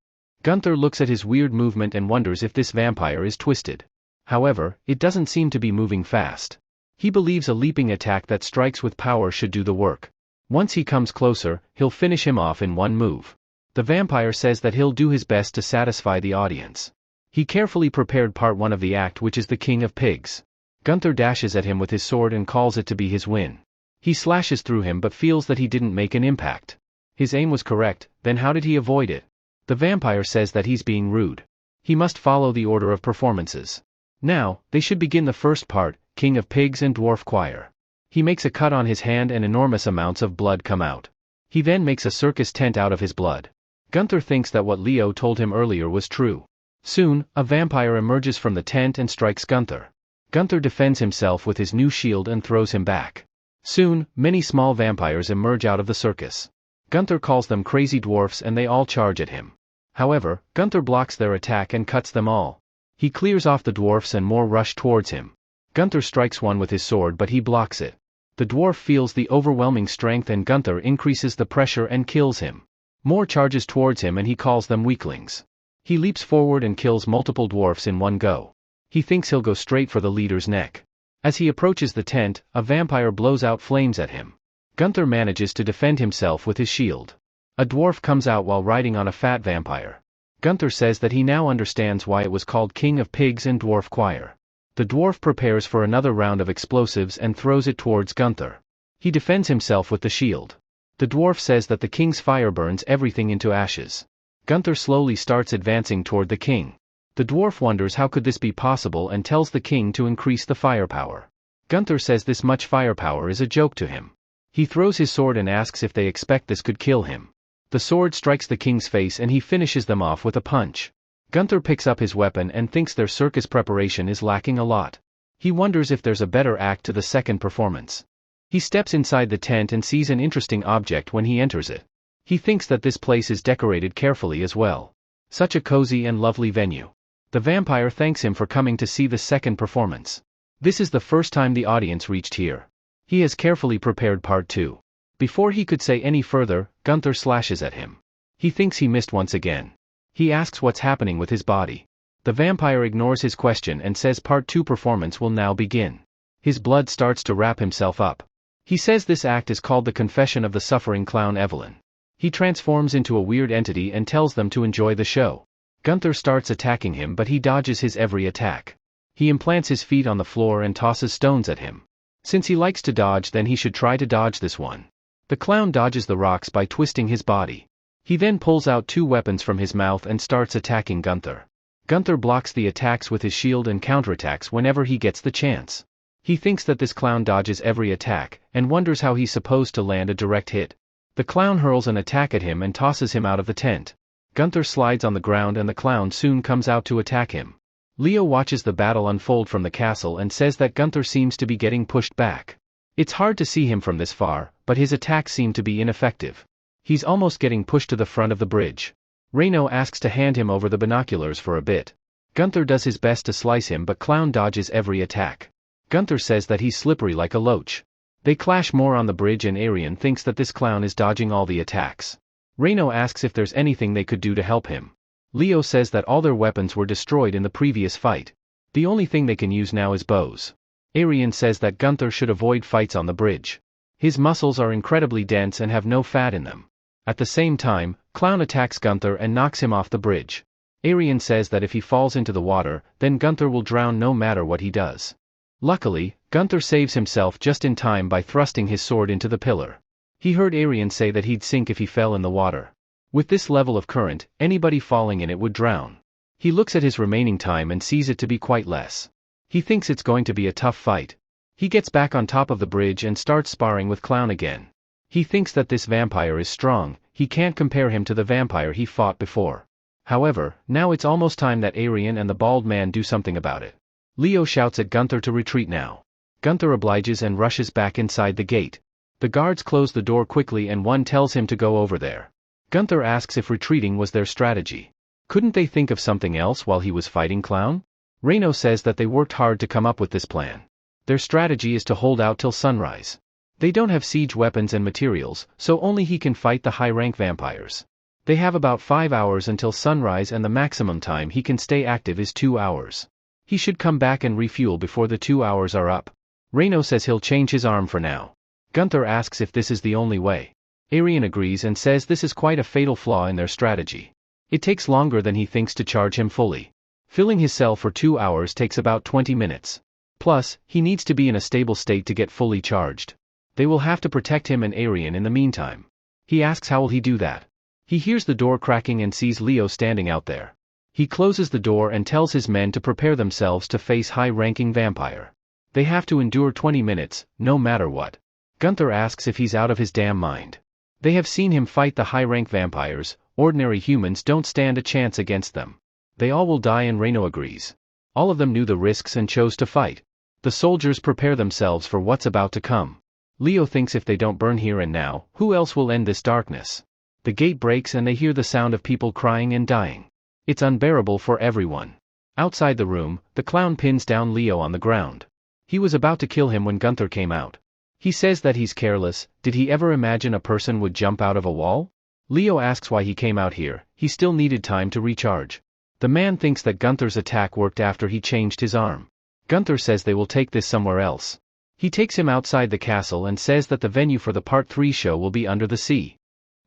Gunther looks at his weird movement and wonders if this vampire is twisted. However, it doesn't seem to be moving fast. He believes a leaping attack that strikes with power should do the work. Once he comes closer, he'll finish him off in one move. The vampire says that he'll do his best to satisfy the audience. He carefully prepared part 1 of the act, which is the King of Pigs. Gunther dashes at him with his sword and calls it to be his win. He slashes through him but feels that he didn't make an impact. His aim was correct, then how did he avoid it? The vampire says that he's being rude. He must follow the order of performances. Now, they should begin the first part, King of Pigs and Dwarf Choir. He makes a cut on his hand and enormous amounts of blood come out. He then makes a circus tent out of his blood. Gunther thinks that what Leo told him earlier was true. Soon, a vampire emerges from the tent and strikes Gunther. Gunther defends himself with his new shield and throws him back. Soon, many small vampires emerge out of the circus. Gunther calls them crazy dwarfs and they all charge at him. However, Gunther blocks their attack and cuts them all. He clears off the dwarfs and more rush towards him. Gunther strikes one with his sword but he blocks it. The dwarf feels the overwhelming strength and Gunther increases the pressure and kills him. More charges towards him and he calls them weaklings. He leaps forward and kills multiple dwarfs in one go. He thinks he'll go straight for the leader's neck. As he approaches the tent, a vampire blows out flames at him. Gunther manages to defend himself with his shield. A dwarf comes out while riding on a fat vampire. Gunther says that he now understands why it was called King of Pigs and Dwarf Choir. The dwarf prepares for another round of explosives and throws it towards Gunther. He defends himself with the shield. The dwarf says that the king's fire burns everything into ashes. Gunther slowly starts advancing toward the king. The dwarf wonders how could this be possible and tells the king to increase the firepower. Gunther says this much firepower is a joke to him. He throws his sword and asks if they expect this could kill him. The sword strikes the king's face and he finishes them off with a punch. Gunther picks up his weapon and thinks their circus preparation is lacking a lot. He wonders if there's a better act to the second performance. He steps inside the tent and sees an interesting object when he enters it. He thinks that this place is decorated carefully as well. Such a cozy and lovely venue. The vampire thanks him for coming to see the second performance. This is the first time the audience reached here. He has carefully prepared part 2. Before he could say any further, Gunther slashes at him. He thinks he missed once again. He asks what's happening with his body. The vampire ignores his question and says part 2 performance will now begin. His blood starts to wrap himself up. He says this act is called the Confession of the Suffering Clown Evelyn. He transforms into a weird entity and tells them to enjoy the show. Gunther starts attacking him but he dodges his every attack. He implants his feet on the floor and tosses stones at him. Since he likes to dodge, then he should try to dodge this one. The clown dodges the rocks by twisting his body. He then pulls out 2 weapons from his mouth and starts attacking Gunther. Gunther blocks the attacks with his shield and counterattacks whenever he gets the chance. He thinks that this clown dodges every attack, and wonders how he's supposed to land a direct hit. The clown hurls an attack at him and tosses him out of the tent. Gunther slides on the ground and the clown soon comes out to attack him. Leo watches the battle unfold from the castle and says that Gunther seems to be getting pushed back. It's hard to see him from this far, but his attacks seem to be ineffective. He's almost getting pushed to the front of the bridge. Reno asks to hand him over the binoculars for a bit. Gunther does his best to slice him but clown dodges every attack. Gunther says that he's slippery like a loach. They clash more on the bridge and Arian thinks that this clown is dodging all the attacks. Reno asks if there's anything they could do to help him. Leo says that all their weapons were destroyed in the previous fight. The only thing they can use now is bows. Arian says that Gunther should avoid fights on the bridge. His muscles are incredibly dense and have no fat in them. At the same time, Clown attacks Gunther and knocks him off the bridge. Arian says that if he falls into the water, then Gunther will drown no matter what he does. Luckily, Gunther saves himself just in time by thrusting his sword into the pillar. He heard Arian say that he'd sink if he fell in the water. With this level of current, anybody falling in it would drown. He looks at his remaining time and sees it to be quite less. He thinks it's going to be a tough fight. He gets back on top of the bridge and starts sparring with Clown again. He thinks that this vampire is strong, he can't compare him to the vampire he fought before. However, now it's almost time that Arian and the bald man do something about it. Leo shouts at Gunther to retreat now. Gunther obliges and rushes back inside the gate. The guards close the door quickly and one tells him to go over there. Gunther asks if retreating was their strategy. Couldn't they think of something else while he was fighting Clown? Reno says that they worked hard to come up with this plan. Their strategy is to hold out till sunrise. They don't have siege weapons and materials, so only he can fight the high-rank vampires. They have about 5 hours until sunrise and the maximum time he can stay active is 2 hours. He should come back and refuel before the 2 hours are up. Reno says he'll change his arm for now. Gunther asks if this is the only way. Arian agrees and says this is quite a fatal flaw in their strategy. It takes longer than he thinks to charge him fully. Filling his cell for 2 hours takes about 20 minutes. Plus, he needs to be in a stable state to get fully charged. They will have to protect him and Arian in the meantime. He asks how will he do that. He hears the door cracking and sees Leo standing out there. He closes the door and tells his men to prepare themselves to face high-ranking vampire. They have to endure 20 minutes, no matter what. Gunther asks if he's out of his damn mind. They have seen him fight the high-rank vampires, ordinary humans don't stand a chance against them. They all will die and Reno agrees. All of them knew the risks and chose to fight. The soldiers prepare themselves for what's about to come. Leo thinks if they don't burn here and now, who else will end this darkness? The gate breaks and they hear the sound of people crying and dying. It's unbearable for everyone. Outside the room, the clown pins down Leo on the ground. He was about to kill him when Gunther came out. He says that he's careless. Did he ever imagine a person would jump out of a wall? Leo asks why he came out here. He still needed time to recharge. The man thinks that Gunther's attack worked after he changed his arm. Gunther says they will take this somewhere else. He takes him outside the castle and says that the venue for the Part 3 show will be under the sea.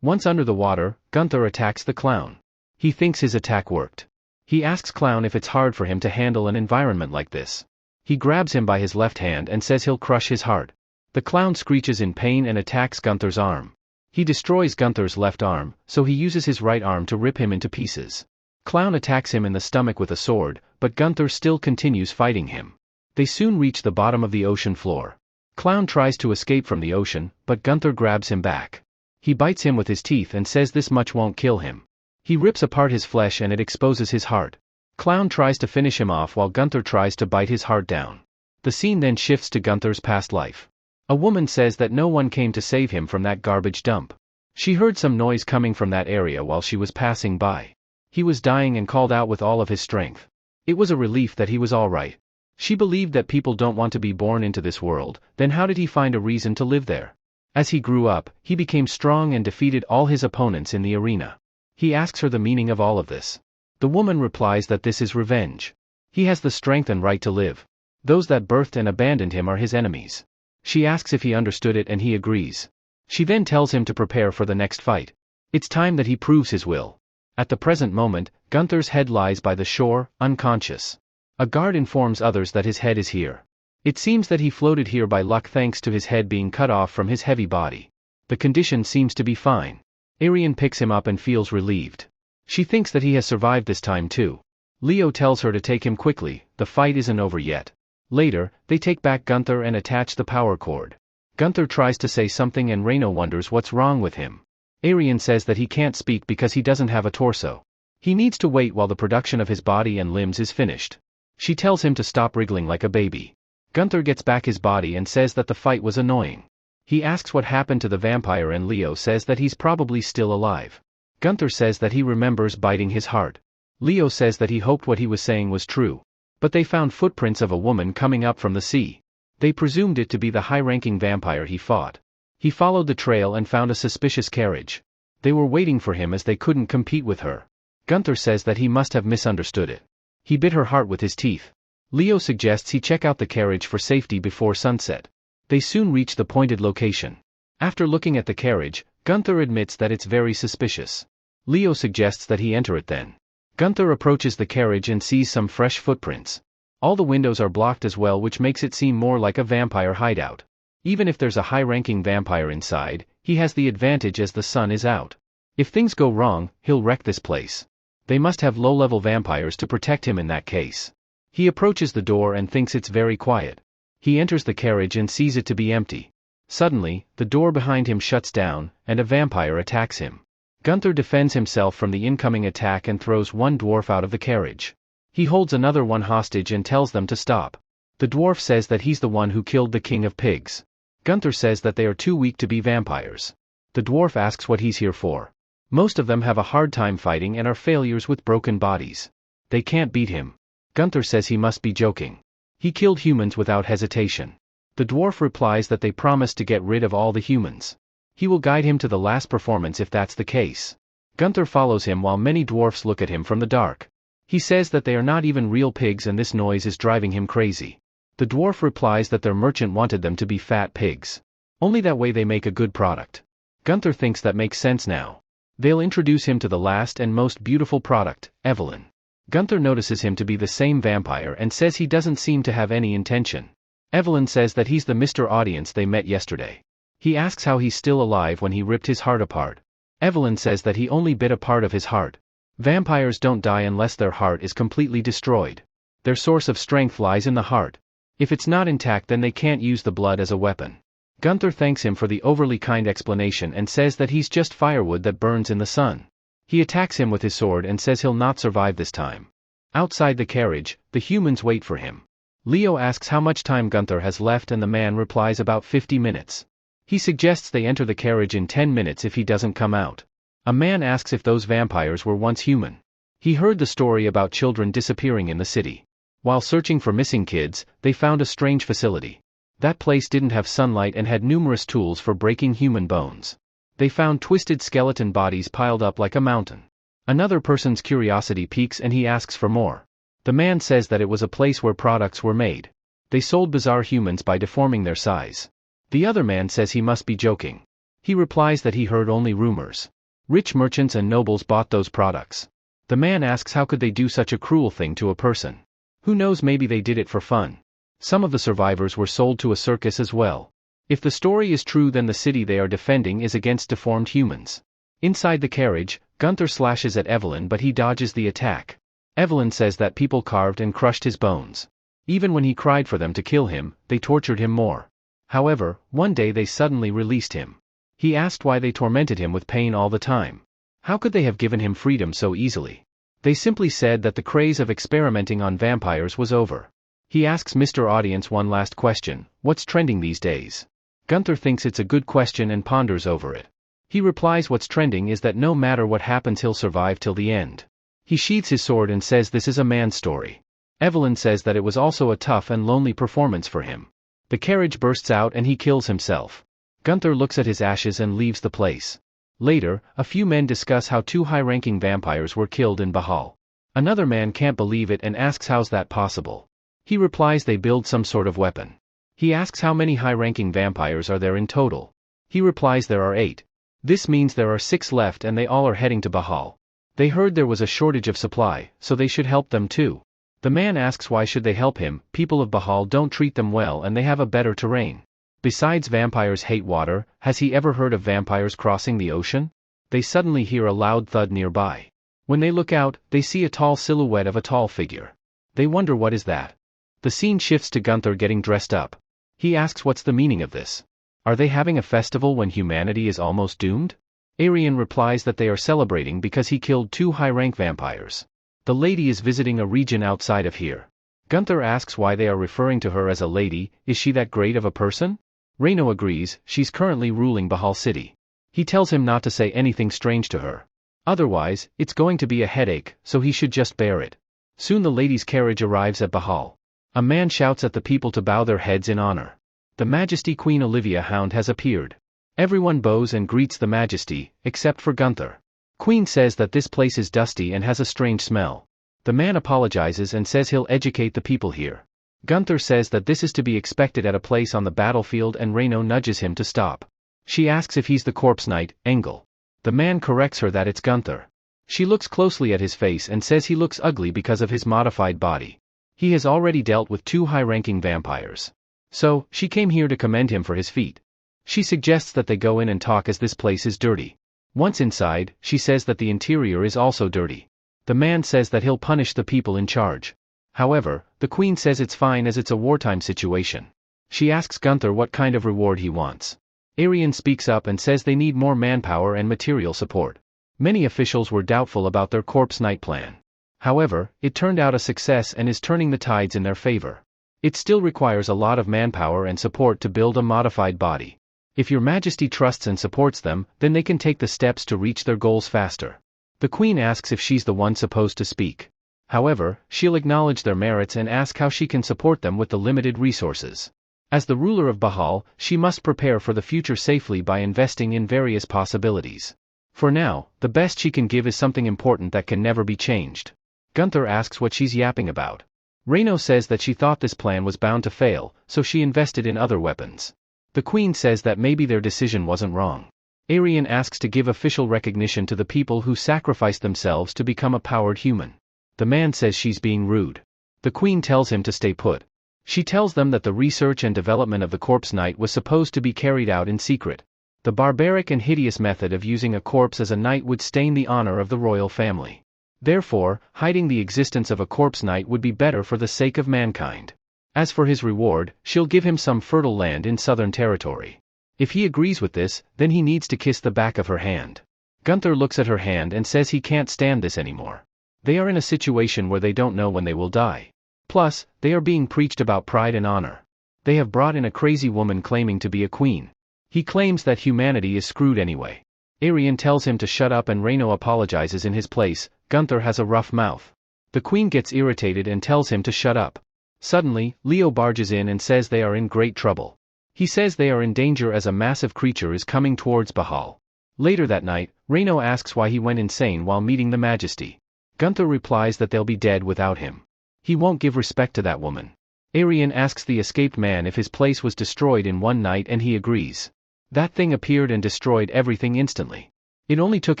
Once under the water, Gunther attacks the clown. He thinks his attack worked. He asks Clown if it's hard for him to handle an environment like this. He grabs him by his left hand and says he'll crush his heart. The clown screeches in pain and attacks Gunther's arm. He destroys Gunther's left arm, so he uses his right arm to rip him into pieces. Clown attacks him in the stomach with a sword, but Gunther still continues fighting him. They soon reach the bottom of the ocean floor. Clown tries to escape from the ocean, but Gunther grabs him back. He bites him with his teeth and says this much won't kill him. He rips apart his flesh and it exposes his heart. Clown tries to finish him off while Gunther tries to bite his heart down. The scene then shifts to Gunther's past life. A woman says that no one came to save him from that garbage dump. She heard some noise coming from that area while she was passing by. He was dying and called out with all of his strength. It was a relief that he was all right. She believed that people don't want to be born into this world, then how did he find a reason to live there? As he grew up, he became strong and defeated all his opponents in the arena. He asks her the meaning of all of this. The woman replies that this is revenge. He has the strength and right to live. Those that birthed and abandoned him are his enemies. She asks if he understood it and he agrees. She then tells him to prepare for the next fight. It's time that he proves his will. At the present moment, Gunther's head lies by the shore, unconscious. A guard informs others that his head is here. It seems that he floated here by luck thanks to his head being cut off from his heavy body. The condition seems to be fine. Arian picks him up and feels relieved. She thinks that he has survived this time too. Leo tells her to take him quickly, the fight isn't over yet. Later, they take back Gunther and attach the power cord. Gunther tries to say something and Reino wonders what's wrong with him. Arian says that he can't speak because he doesn't have a torso. He needs to wait while the production of his body and limbs is finished. She tells him to stop wriggling like a baby. Gunther gets back his body and says that the fight was annoying. He asks what happened to the vampire and Leo says that he's probably still alive. Gunther says that he remembers biting his heart. Leo says that he hoped what he was saying was true. But they found footprints of a woman coming up from the sea. They presumed it to be the high-ranking vampire he fought. He followed the trail and found a suspicious carriage. They were waiting for him as they couldn't compete with her. Gunther says that he must have misunderstood it. He bit her heart with his teeth. Leo suggests he check out the carriage for safety before sunset. They soon reach the pointed location. After looking at the carriage, Gunther admits that it's very suspicious. Leo suggests that he enter it then. Gunther approaches the carriage and sees some fresh footprints. All the windows are blocked as well, which makes it seem more like a vampire hideout. Even if there's a high-ranking vampire inside, he has the advantage as the sun is out. If things go wrong, he'll wreck this place. They must have low-level vampires to protect him in that case. He approaches the door and thinks it's very quiet. He enters the carriage and sees it to be empty. Suddenly, the door behind him shuts down, and a vampire attacks him. Gunther defends himself from the incoming attack and throws one dwarf out of the carriage. He holds another one hostage and tells them to stop. The dwarf says that he's the one who killed the king of pigs. Gunther says that they are too weak to be vampires. The dwarf asks what he's here for. Most of them have a hard time fighting and are failures with broken bodies. They can't beat him. Gunther says he must be joking. He killed humans without hesitation. The dwarf replies that they promised to get rid of all the humans. He will guide him to the last performance if that's the case. Gunther follows him while many dwarfs look at him from the dark. He says that they are not even real pigs and this noise is driving him crazy. The dwarf replies that their merchant wanted them to be fat pigs. Only that way they make a good product. Gunther thinks that makes sense now. They'll introduce him to the last and most beautiful product, Evelyn. Gunther notices him to be the same vampire and says he doesn't seem to have any intention. Evelyn says that he's the Mr. Audience they met yesterday. He asks how he's still alive when he ripped his heart apart. Evelyn says that he only bit a part of his heart. Vampires don't die unless their heart is completely destroyed. Their source of strength lies in the heart. If it's not intact, then they can't use the blood as a weapon. Gunther thanks him for the overly kind explanation and says that he's just firewood that burns in the sun. He attacks him with his sword and says he'll not survive this time. Outside the carriage, the humans wait for him. Leo asks how much time Gunther has left and the man replies about 50 minutes. He suggests they enter the carriage in 10 minutes if he doesn't come out. A man asks if those vampires were once human. He heard the story about children disappearing in the city. While searching for missing kids, they found a strange facility. That place didn't have sunlight and had numerous tools for breaking human bones. They found twisted skeleton bodies piled up like a mountain. Another person's curiosity piques and he asks for more. The man says that it was a place where products were made. They sold bizarre humans by deforming their size. The other man says he must be joking. He replies that he heard only rumors. Rich merchants and nobles bought those products. The man asks how could they do such a cruel thing to a person. Who knows, maybe they did it for fun. Some of the survivors were sold to a circus as well. If the story is true, then the city they are defending is against deformed humans. Inside the carriage, Gunther slashes at Evelyn but he dodges the attack. Evelyn says that people carved and crushed his bones. Even when he cried for them to kill him, they tortured him more. However, one day they suddenly released him. He asked why they tormented him with pain all the time. How could they have given him freedom so easily? They simply said that the craze of experimenting on vampires was over. He asks Mr. Audience one last question: what's trending these days? Gunther thinks it's a good question and ponders over it. He replies what's trending is that no matter what happens he'll survive till the end. He sheathes his sword and says this is a man's story. Evelyn says that it was also a tough and lonely performance for him. The carriage bursts out and he kills himself. Gunther looks at his ashes and leaves the place. Later, a few men discuss how 2 high-ranking vampires were killed in Bahal. Another man can't believe it and asks how's that possible. He replies they build some sort of weapon. He asks how many high-ranking vampires are there in total. He replies there are 8. This means there are 6 left and they all are heading to Bahal. They heard there was a shortage of supply, so they should help them too. The man asks why should they help him, people of Bahal don't treat them well and they have a better terrain. Besides, vampires hate water. Has he ever heard of vampires crossing the ocean? They suddenly hear a loud thud nearby. When they look out, they see a tall silhouette of a tall figure. They wonder what is that. The scene shifts to Gunther getting dressed up. He asks what's the meaning of this. Are they having a festival when humanity is almost doomed? Arian replies that they are celebrating because he killed 2 high-rank vampires. The lady is visiting a region outside of here. Gunther asks why they are referring to her as a lady. Is she that great of a person? Reno agrees, she's currently ruling Bahal City. He tells him not to say anything strange to her. Otherwise, it's going to be a headache, so he should just bear it. Soon the lady's carriage arrives at Bahal. A man shouts at the people to bow their heads in honor. The Majesty Queen Olivia Hound has appeared. Everyone bows and greets the Majesty, except for Gunther. Queen says that this place is dusty and has a strange smell. The man apologizes and says he'll educate the people here. Gunther says that this is to be expected at a place on the battlefield and Reno nudges him to stop. She asks if he's the corpse knight, Engel. The man corrects her that it's Gunther. She looks closely at his face and says he looks ugly because of his modified body. He has already dealt with 2 high-ranking vampires. So, she came here to commend him for his feat. She suggests that they go in and talk as this place is dirty. Once inside, she says that the interior is also dirty. The man says that he'll punish the people in charge. However, the queen says it's fine as it's a wartime situation. She asks Gunther what kind of reward he wants. Arian speaks up and says they need more manpower and material support. Many officials were doubtful about their corpse knight plan. However, it turned out a success and is turning the tides in their favor. It still requires a lot of manpower and support to build a modified body. If your Majesty trusts and supports them, then they can take the steps to reach their goals faster. The queen asks if she's the one supposed to speak. However, she'll acknowledge their merits and ask how she can support them with the limited resources. As the ruler of Bahal, she must prepare for the future safely by investing in various possibilities. For now, the best she can give is something important that can never be changed. Gunther asks what she's yapping about. Reno says that she thought this plan was bound to fail, so she invested in other weapons. The queen says that maybe their decision wasn't wrong. Arian asks to give official recognition to the people who sacrificed themselves to become a powered human. The man says she's being rude. The queen tells him to stay put. She tells them that the research and development of the corpse knight was supposed to be carried out in secret. The barbaric and hideous method of using a corpse as a knight would stain the honor of the royal family. Therefore, hiding the existence of a corpse knight would be better for the sake of mankind. As for his reward, she'll give him some fertile land in southern territory. If he agrees with this, then he needs to kiss the back of her hand. Gunther looks at her hand and says he can't stand this anymore. They are in a situation where they don't know when they will die. Plus, they are being preached about pride and honor. They have brought in a crazy woman claiming to be a queen. He claims that humanity is screwed anyway. Arian tells him to shut up and Reno apologizes in his place. Gunther has a rough mouth. The queen gets irritated and tells him to shut up. Suddenly, Leo barges in and says they are in great trouble. He says they are in danger as a massive creature is coming towards Bahal. Later that night, Reno asks why he went insane while meeting the Majesty. Gunther replies that they'll be dead without him. He won't give respect to that woman. Arian asks the escaped man if his place was destroyed in one night and he agrees. That thing appeared and destroyed everything instantly. It only took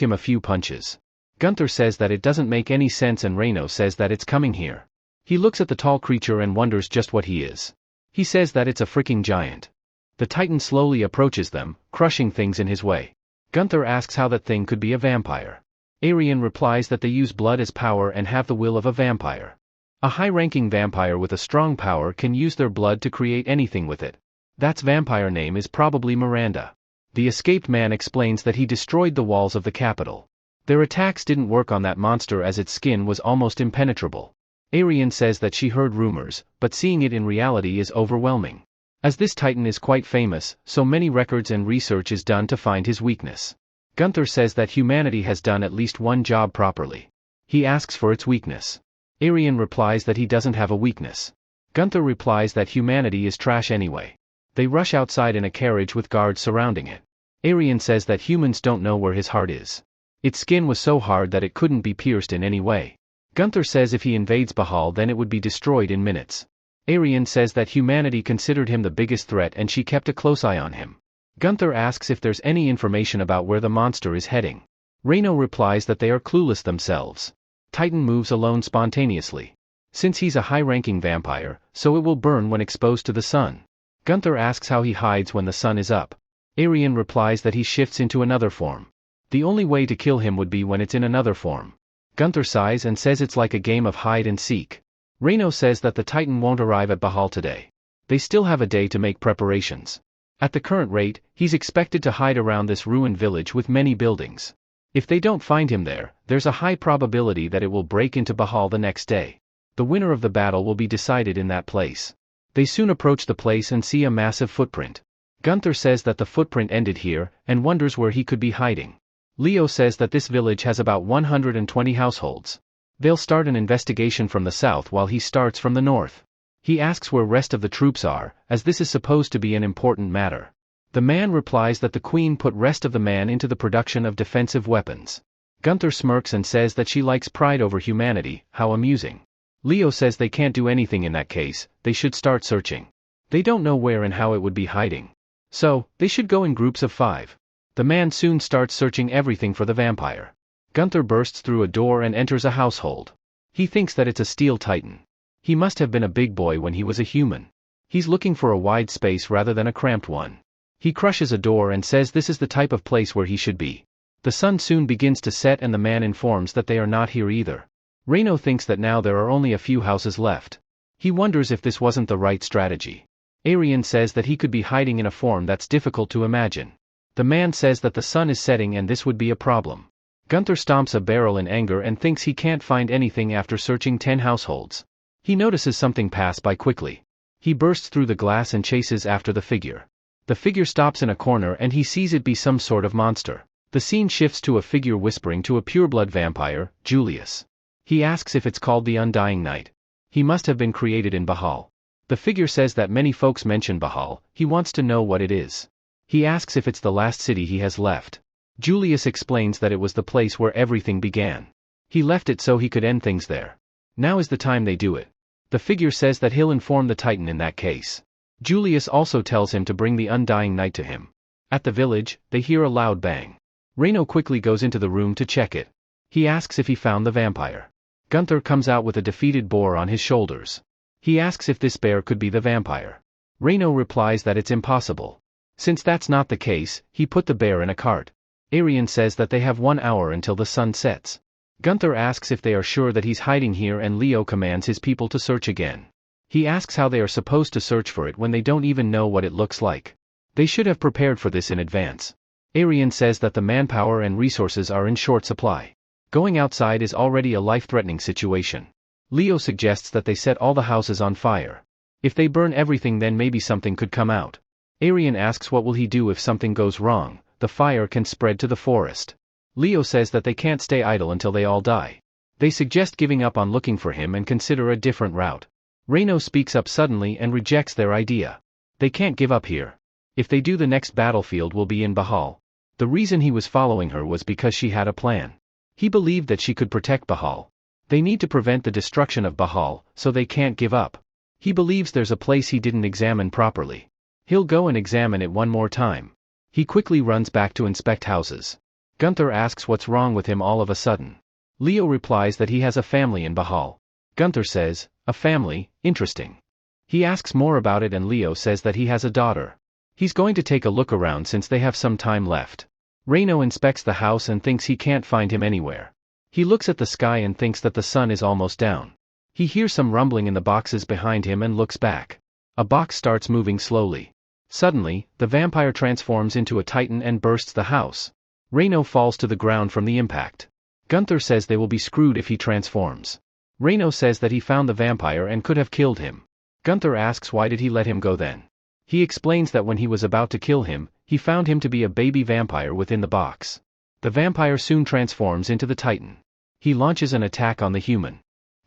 him a few punches. Gunther says that it doesn't make any sense and Reno says that it's coming here. He looks at the tall creature and wonders just what he is. He says that it's a freaking giant. The Titan slowly approaches them, crushing things in his way. Gunther asks how that thing could be a vampire. Arian replies that they use blood as power and have the will of a vampire. A high-ranking vampire with a strong power can use their blood to create anything with it. That's vampire name is probably Miranda. The escaped man explains that he destroyed the walls of the capital. Their attacks didn't work on that monster as its skin was almost impenetrable. Arian says that she heard rumors, but seeing it in reality is overwhelming. As this Titan is quite famous, so many records and research is done to find his weakness. Gunther says that humanity has done at least one job properly. He asks for its weakness. Arian replies that he doesn't have a weakness. Gunther replies that humanity is trash anyway. They rush outside in a carriage with guards surrounding it. Arian says that humans don't know where his heart is. Its skin was so hard that it couldn't be pierced in any way. Gunther says if he invades Bahal then it would be destroyed in minutes. Arian says that humanity considered him the biggest threat and she kept a close eye on him. Gunther asks if there's any information about where the monster is heading. Reno replies that they are clueless themselves. Titan moves alone spontaneously. Since he's a high-ranking vampire, so it will burn when exposed to the sun. Gunther asks how he hides when the sun is up. Arian replies that he shifts into another form. The only way to kill him would be when it's in another form. Gunther sighs and says it's like a game of hide and seek. Reno says that the Titan won't arrive at Bahal today. They still have a day to make preparations. At the current rate, he's expected to hide around this ruined village with many buildings. If they don't find him there, there's a high probability that it will break into Bahal the next day. The winner of the battle will be decided in that place. They soon approach the place and see a massive footprint. Gunther says that the footprint ended here, and wonders where he could be hiding. Leo says that this village has about 120 households. They'll start an investigation from the south while he starts from the north. He asks where rest of the troops are, as this is supposed to be an important matter. The man replies that the queen put rest of the man into the production of defensive weapons. Gunther smirks and says that she likes pride over humanity, how amusing. Leo says they can't do anything in that case, they should start searching. They don't know where and how it would be hiding. So, they should go in groups of 5. The man soon starts searching everything for the vampire. Gunther bursts through a door and enters a household. He thinks that it's a steel Titan. He must have been a big boy when he was a human. He's looking for a wide space rather than a cramped one. He crushes a door and says this is the type of place where he should be. The sun soon begins to set and the man informs that they are not here either. Reno thinks that now there are only a few houses left. He wonders if this wasn't the right strategy. Arian says that he could be hiding in a form that's difficult to imagine. The man says that the sun is setting and this would be a problem. Gunther stomps a barrel in anger and thinks he can't find anything after searching 10 households. He notices something pass by quickly. He bursts through the glass and chases after the figure. The figure stops in a corner and he sees it be some sort of monster. The scene shifts to a figure whispering to a pureblood vampire, Julius. He asks if it's called the Undying Night. He must have been created in Bahal. The figure says that many folks mention Bahal, he wants to know what it is. He asks if it's the last city he has left. Julius explains that it was the place where everything began. He left it so he could end things there. Now is the time they do it. The figure says that he'll inform the Titan in that case. Julius also tells him to bring the Undying Night to him. At the village, they hear a loud bang. Reno quickly goes into the room to check it. He asks if he found the vampire. Gunther comes out with a defeated boar on his shoulders. He asks if this bear could be the vampire. Reno replies that it's impossible. Since that's not the case, he put the bear in a cart. Arian says that they have 1 hour until the sun sets. Gunther asks if they are sure that he's hiding here and Leo commands his people to search again. He asks how they are supposed to search for it when they don't even know what it looks like. They should have prepared for this in advance. Arian says that the manpower and resources are in short supply. Going outside is already a life-threatening situation. Leo suggests that they set all the houses on fire. If they burn everything then maybe something could come out. Arian asks what will he do if something goes wrong, the fire can spread to the forest. Leo says that they can't stay idle until they all die. They suggest giving up on looking for him and consider a different route. Reino speaks up suddenly and rejects their idea. They can't give up here. If they do, the next battlefield will be in Bahal. The reason he was following her was because she had a plan. He believed that she could protect Bahal. They need to prevent the destruction of Bahal, so they can't give up. He believes there's a place he didn't examine properly. He'll go and examine it one more time. He quickly runs back to inspect houses. Gunther asks what's wrong with him all of a sudden. Leo replies that he has a family in Bahal. Gunther says, "A family, interesting." He asks more about it and Leo says that he has a daughter. He's going to take a look around since they have some time left. Reino inspects the house and thinks he can't find him anywhere. He looks at the sky and thinks that the sun is almost down. He hears some rumbling in the boxes behind him and looks back. A box starts moving slowly. Suddenly, the vampire transforms into a titan and bursts the house. Reino falls to the ground from the impact. Gunther says they will be screwed if he transforms. Reino says that he found the vampire and could have killed him. Gunther asks why did he let him go then. He explains that when he was about to kill him, he found him to be a baby vampire within the box. The vampire soon transforms into the titan. He launches an attack on the human.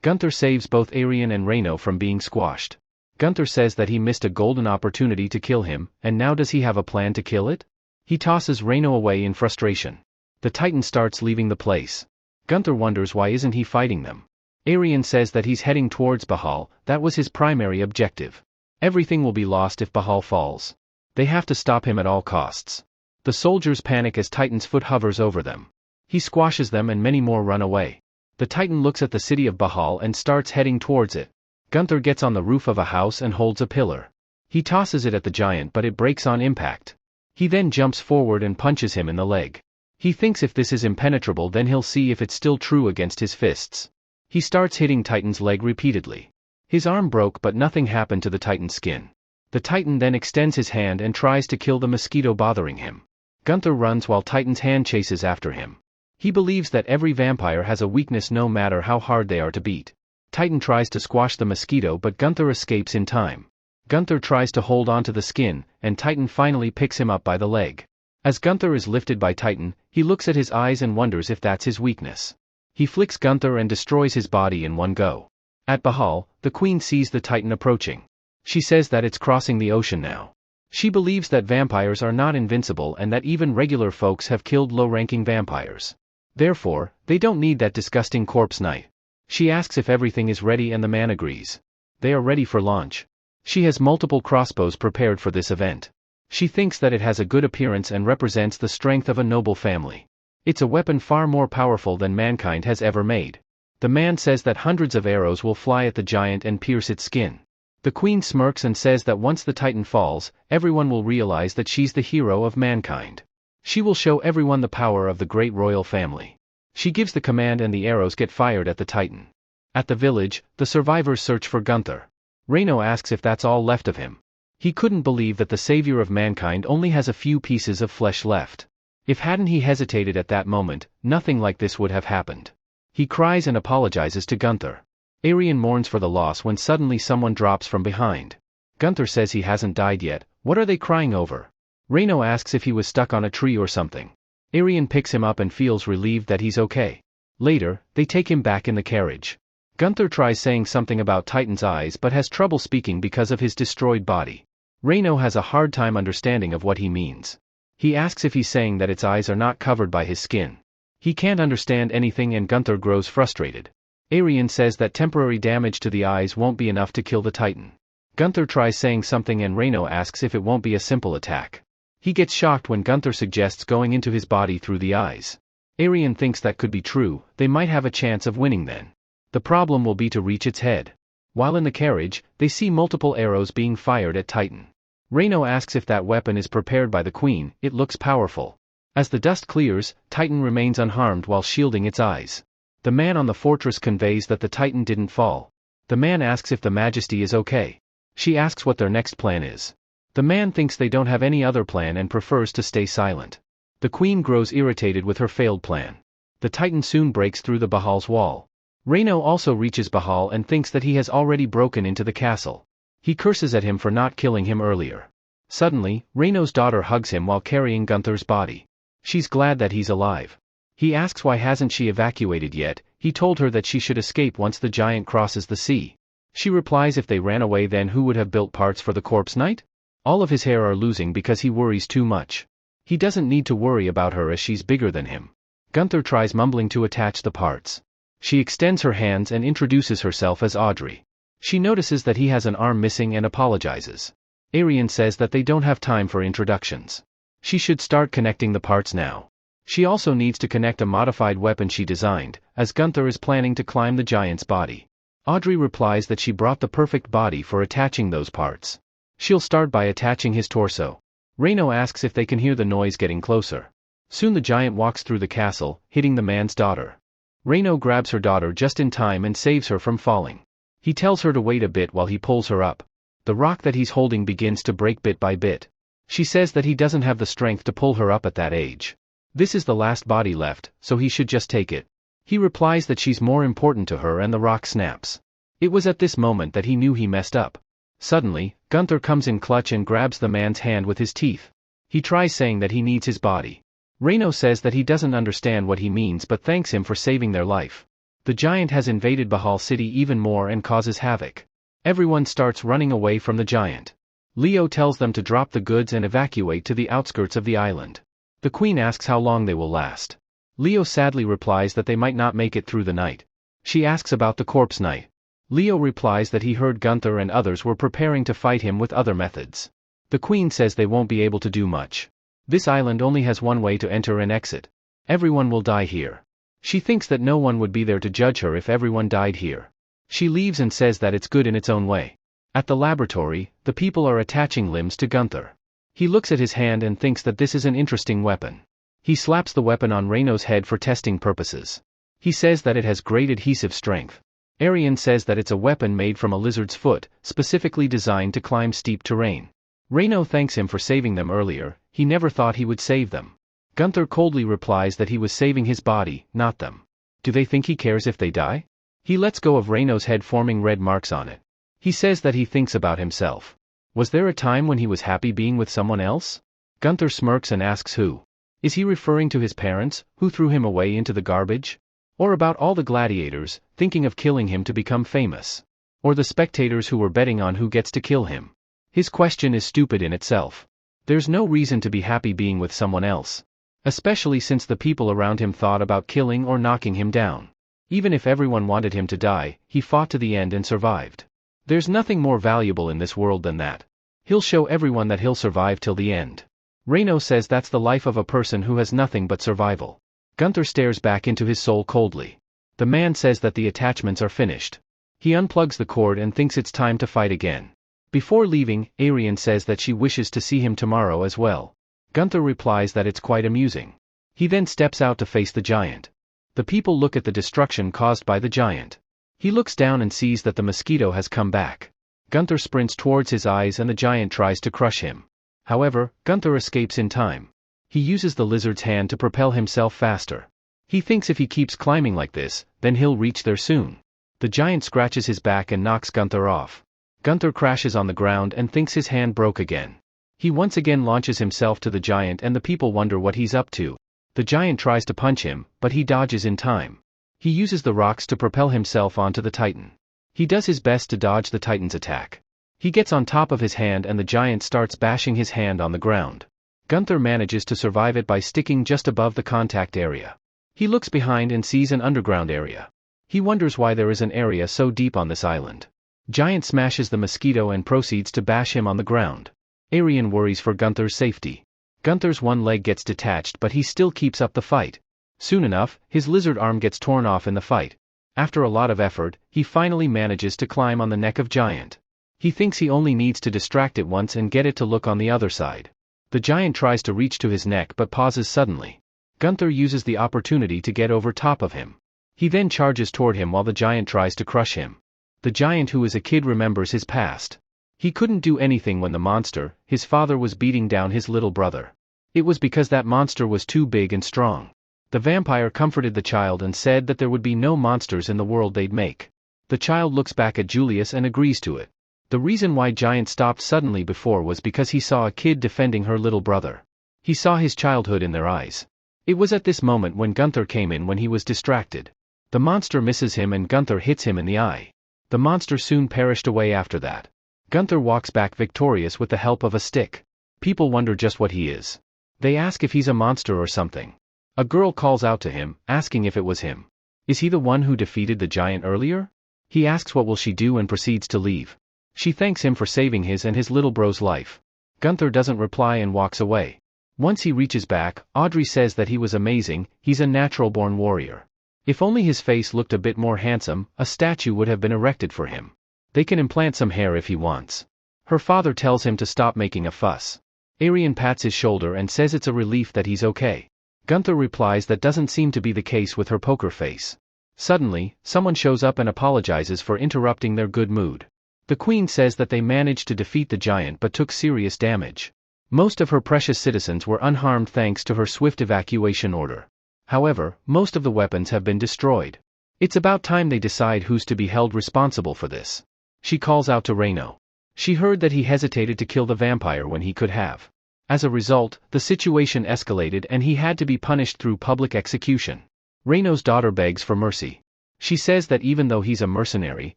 Gunther saves both Arian and Reino from being squashed. Gunther says that he missed a golden opportunity to kill him, and now does he have a plan to kill it? He tosses Reino away in frustration. The titan starts leaving the place. Gunther wonders why isn't he fighting them. Arian says that he's heading towards Bahal, that was his primary objective. Everything will be lost if Bahal falls. They have to stop him at all costs. The soldiers panic as Titan's foot hovers over them. He squashes them and many more run away. The Titan looks at the city of Bahal and starts heading towards it. Gunther gets on the roof of a house and holds a pillar. He tosses it at the giant but it breaks on impact. He then jumps forward and punches him in the leg. He thinks if this is impenetrable then he'll see if it's still true against his fists. He starts hitting Titan's leg repeatedly. His arm broke but nothing happened to the Titan's skin. The Titan then extends his hand and tries to kill the mosquito bothering him. Gunther runs while Titan's hand chases after him. He believes that every vampire has a weakness no matter how hard they are to beat. Titan tries to squash the mosquito but Gunther escapes in time. Gunther tries to hold onto the skin, and Titan finally picks him up by the leg. As Gunther is lifted by Titan, he looks at his eyes and wonders if that's his weakness. He flicks Gunther and destroys his body in one go. At Bahal, the queen sees the Titan approaching. She says that it's crossing the ocean now. She believes that vampires are not invincible and that even regular folks have killed low-ranking vampires. Therefore, they don't need that disgusting corpse knight. She asks if everything is ready and the man agrees. They are ready for launch. She has multiple crossbows prepared for this event. She thinks that it has a good appearance and represents the strength of a noble family. It's a weapon far more powerful than mankind has ever made. The man says that hundreds of arrows will fly at the giant and pierce its skin. The queen smirks and says that once the Titan falls, everyone will realize that she's the hero of mankind. She will show everyone the power of the great royal family. She gives the command and the arrows get fired at the Titan. At the village, the survivors search for Gunther. Reino asks if that's all left of him. He couldn't believe that the savior of mankind only has a few pieces of flesh left. If hadn't he hesitated at that moment, nothing like this would have happened. He cries and apologizes to Gunther. Arian mourns for the loss when suddenly someone drops from behind. Gunther says he hasn't died yet. What are they crying over? Reino asks if he was stuck on a tree or something. Arian picks him up and feels relieved that he's okay. Later, they take him back in the carriage. Gunther tries saying something about Titan's eyes but has trouble speaking because of his destroyed body. Reino has a hard time understanding of what he means. He asks if he's saying that its eyes are not covered by his skin. He can't understand anything and Gunther grows frustrated. Arian says that temporary damage to the eyes won't be enough to kill the Titan. Gunther tries saying something and Reino asks if it won't be a simple attack. He gets shocked when Gunther suggests going into his body through the eyes. Arian thinks that could be true, they might have a chance of winning then. The problem will be to reach its head. While in the carriage, they see multiple arrows being fired at Titan. Reino asks if that weapon is prepared by the queen, it looks powerful. As the dust clears, Titan remains unharmed while shielding its eyes. The man on the fortress conveys that the Titan didn't fall. The man asks if the Majesty is okay. She asks what their next plan is. The man thinks they don't have any other plan and prefers to stay silent. The queen grows irritated with her failed plan. The Titan soon breaks through the Bahal's wall. Reino also reaches Bahal and thinks that he has already broken into the castle. He curses at him for not killing him earlier. Suddenly, Reino's daughter hugs him while carrying Gunther's body. She's glad that he's alive. He asks why hasn't she evacuated yet. He told her that she should escape once the giant crosses the sea. She replies if they ran away then who would have built parts for the corpse knight? All of his hair are losing because he worries too much. He doesn't need to worry about her as she's bigger than him. Gunther tries mumbling to attach the parts. She extends her hands and introduces herself as Audrey. She notices that he has an arm missing and apologizes. Arian says that they don't have time for introductions. She should start connecting the parts now. She also needs to connect a modified weapon she designed, as Gunther is planning to climb the giant's body. Audrey replies that she brought the perfect body for attaching those parts. She'll start by attaching his torso. Reino asks if they can hear the noise getting closer. Soon the giant walks through the castle, hitting the man's daughter. Reino grabs her daughter just in time and saves her from falling. He tells her to wait a bit while he pulls her up. The rock that he's holding begins to break bit by bit. She says that he doesn't have the strength to pull her up at that age. This is the last body left, so he should just take it. He replies that she's more important to her and the rock snaps. It was at this moment that he knew he messed up. Suddenly, Gunther comes in clutch and grabs the man's hand with his teeth. He tries saying that he needs his body. Reino says that he doesn't understand what he means but thanks him for saving their life. The giant has invaded Bahal city even more and causes havoc. Everyone starts running away from the giant. Leo tells them to drop the goods and evacuate to the outskirts of the island. The queen asks how long they will last. Leo sadly replies that they might not make it through the night. She asks about the corpse knight. Leo replies that he heard Gunther and others were preparing to fight him with other methods. The queen says they won't be able to do much. This island only has one way to enter and exit. Everyone will die here. She thinks that no one would be there to judge her if everyone died here. She leaves and says that it's good in its own way. At the laboratory, the people are attaching limbs to Gunther. He looks at his hand and thinks that this is an interesting weapon. He slaps the weapon on Reino's head for testing purposes. He says that it has great adhesive strength. Arian says that it's a weapon made from a lizard's foot, specifically designed to climb steep terrain. Reino thanks him for saving them earlier. He never thought he would save them. Gunther coldly replies that he was saving his body, not them. Do they think he cares if they die? He lets go of Reino's head forming red marks on it. He says that he thinks about himself. Was there a time when he was happy being with someone else? Gunther smirks and asks who. Is he referring to his parents, who threw him away into the garbage? Or about all the gladiators, thinking of killing him to become famous? Or the spectators who were betting on who gets to kill him? His question is stupid in itself. There's no reason to be happy being with someone else. Especially since the people around him thought about killing or knocking him down. Even if everyone wanted him to die, he fought to the end and survived. There's nothing more valuable in this world than that. He'll show everyone that he'll survive till the end. Reino says that's the life of a person who has nothing but survival. Gunther stares back into his soul coldly. The man says that the attachments are finished. He unplugs the cord and thinks it's time to fight again. Before leaving, Arian says that she wishes to see him tomorrow as well. Gunther replies that it's quite amusing. He then steps out to face the giant. The people look at the destruction caused by the giant. He looks down and sees that the mosquito has come back. Gunther sprints towards his eyes and the giant tries to crush him. However, Gunther escapes in time. He uses the lizard's hand to propel himself faster. He thinks if he keeps climbing like this, then he'll reach there soon. The giant scratches his back and knocks Gunther off. Gunther crashes on the ground and thinks his hand broke again. He once again launches himself to the giant and the people wonder what he's up to. The giant tries to punch him, but he dodges in time. He uses the rocks to propel himself onto the titan. He does his best to dodge the titan's attack. He gets on top of his hand and the giant starts bashing his hand on the ground. Gunther manages to survive it by sticking just above the contact area. He looks behind and sees an underground area. He wonders why there is an area so deep on this island. Giant smashes the mosquito and proceeds to bash him on the ground. Arian worries for Gunther's safety. Gunther's one leg gets detached but he still keeps up the fight. Soon enough, his lizard arm gets torn off in the fight. After a lot of effort, he finally manages to climb on the neck of Giant. He thinks he only needs to distract it once and get it to look on the other side. The giant tries to reach to his neck but pauses suddenly. Gunther uses the opportunity to get over top of him. He then charges toward him while the giant tries to crush him. The giant who is a kid remembers his past. He couldn't do anything when the monster, his father, was beating down his little brother. It was because that monster was too big and strong. The vampire comforted the child and said that there would be no monsters in the world they'd make. The child looks back at Julius and agrees to it. The reason why Giant stopped suddenly before was because he saw a kid defending her little brother. He saw his childhood in their eyes. It was at this moment when Gunther came in when he was distracted. The monster misses him and Gunther hits him in the eye. The monster soon perished away after that. Gunther walks back victorious with the help of a stick. People wonder just what he is. They ask if he's a monster or something. A girl calls out to him, asking if it was him. Is he the one who defeated the giant earlier? He asks what will she do and proceeds to leave. She thanks him for saving his and his little bro's life. Gunther doesn't reply and walks away. Once he reaches back, Audrey says that he was amazing, he's a natural-born warrior. If only his face looked a bit more handsome, a statue would have been erected for him. They can implant some hair if he wants. Her father tells him to stop making a fuss. Arian pats his shoulder and says it's a relief that he's okay. Gunther replies that doesn't seem to be the case with her poker face. Suddenly, someone shows up and apologizes for interrupting their good mood. The queen says that they managed to defeat the giant but took serious damage. Most of her precious citizens were unharmed thanks to her swift evacuation order. However, most of the weapons have been destroyed. It's about time they decide who's to be held responsible for this. She calls out to Reino. She heard that he hesitated to kill the vampire when he could have. As a result, the situation escalated and he had to be punished through public execution. Reino's daughter begs for mercy. She says that even though he's a mercenary,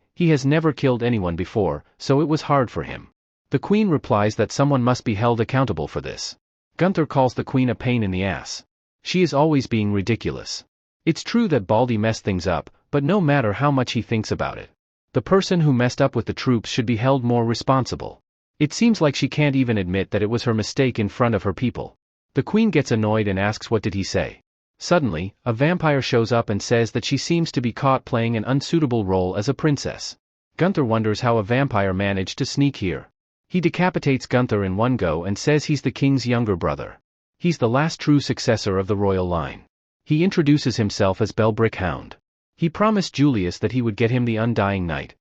he has never killed anyone before, so it was hard for him. The queen replies that someone must be held accountable for this. Gunther calls the queen a pain in the ass. She is always being ridiculous. It's true that Baldy messed things up, but no matter how much he thinks about it, the person who messed up with the troops should be held more responsible. It seems like she can't even admit that it was her mistake in front of her people. The queen gets annoyed and asks what did he say. Suddenly, a vampire shows up and says that she seems to be caught playing an unsuitable role as a princess. Gunther wonders how a vampire managed to sneak here. He decapitates Gunther in one go and says he's the king's younger brother. He's the last true successor of the royal line. He introduces himself as Bellbrick Hound. He promised Julius that he would get him the Undying Knight,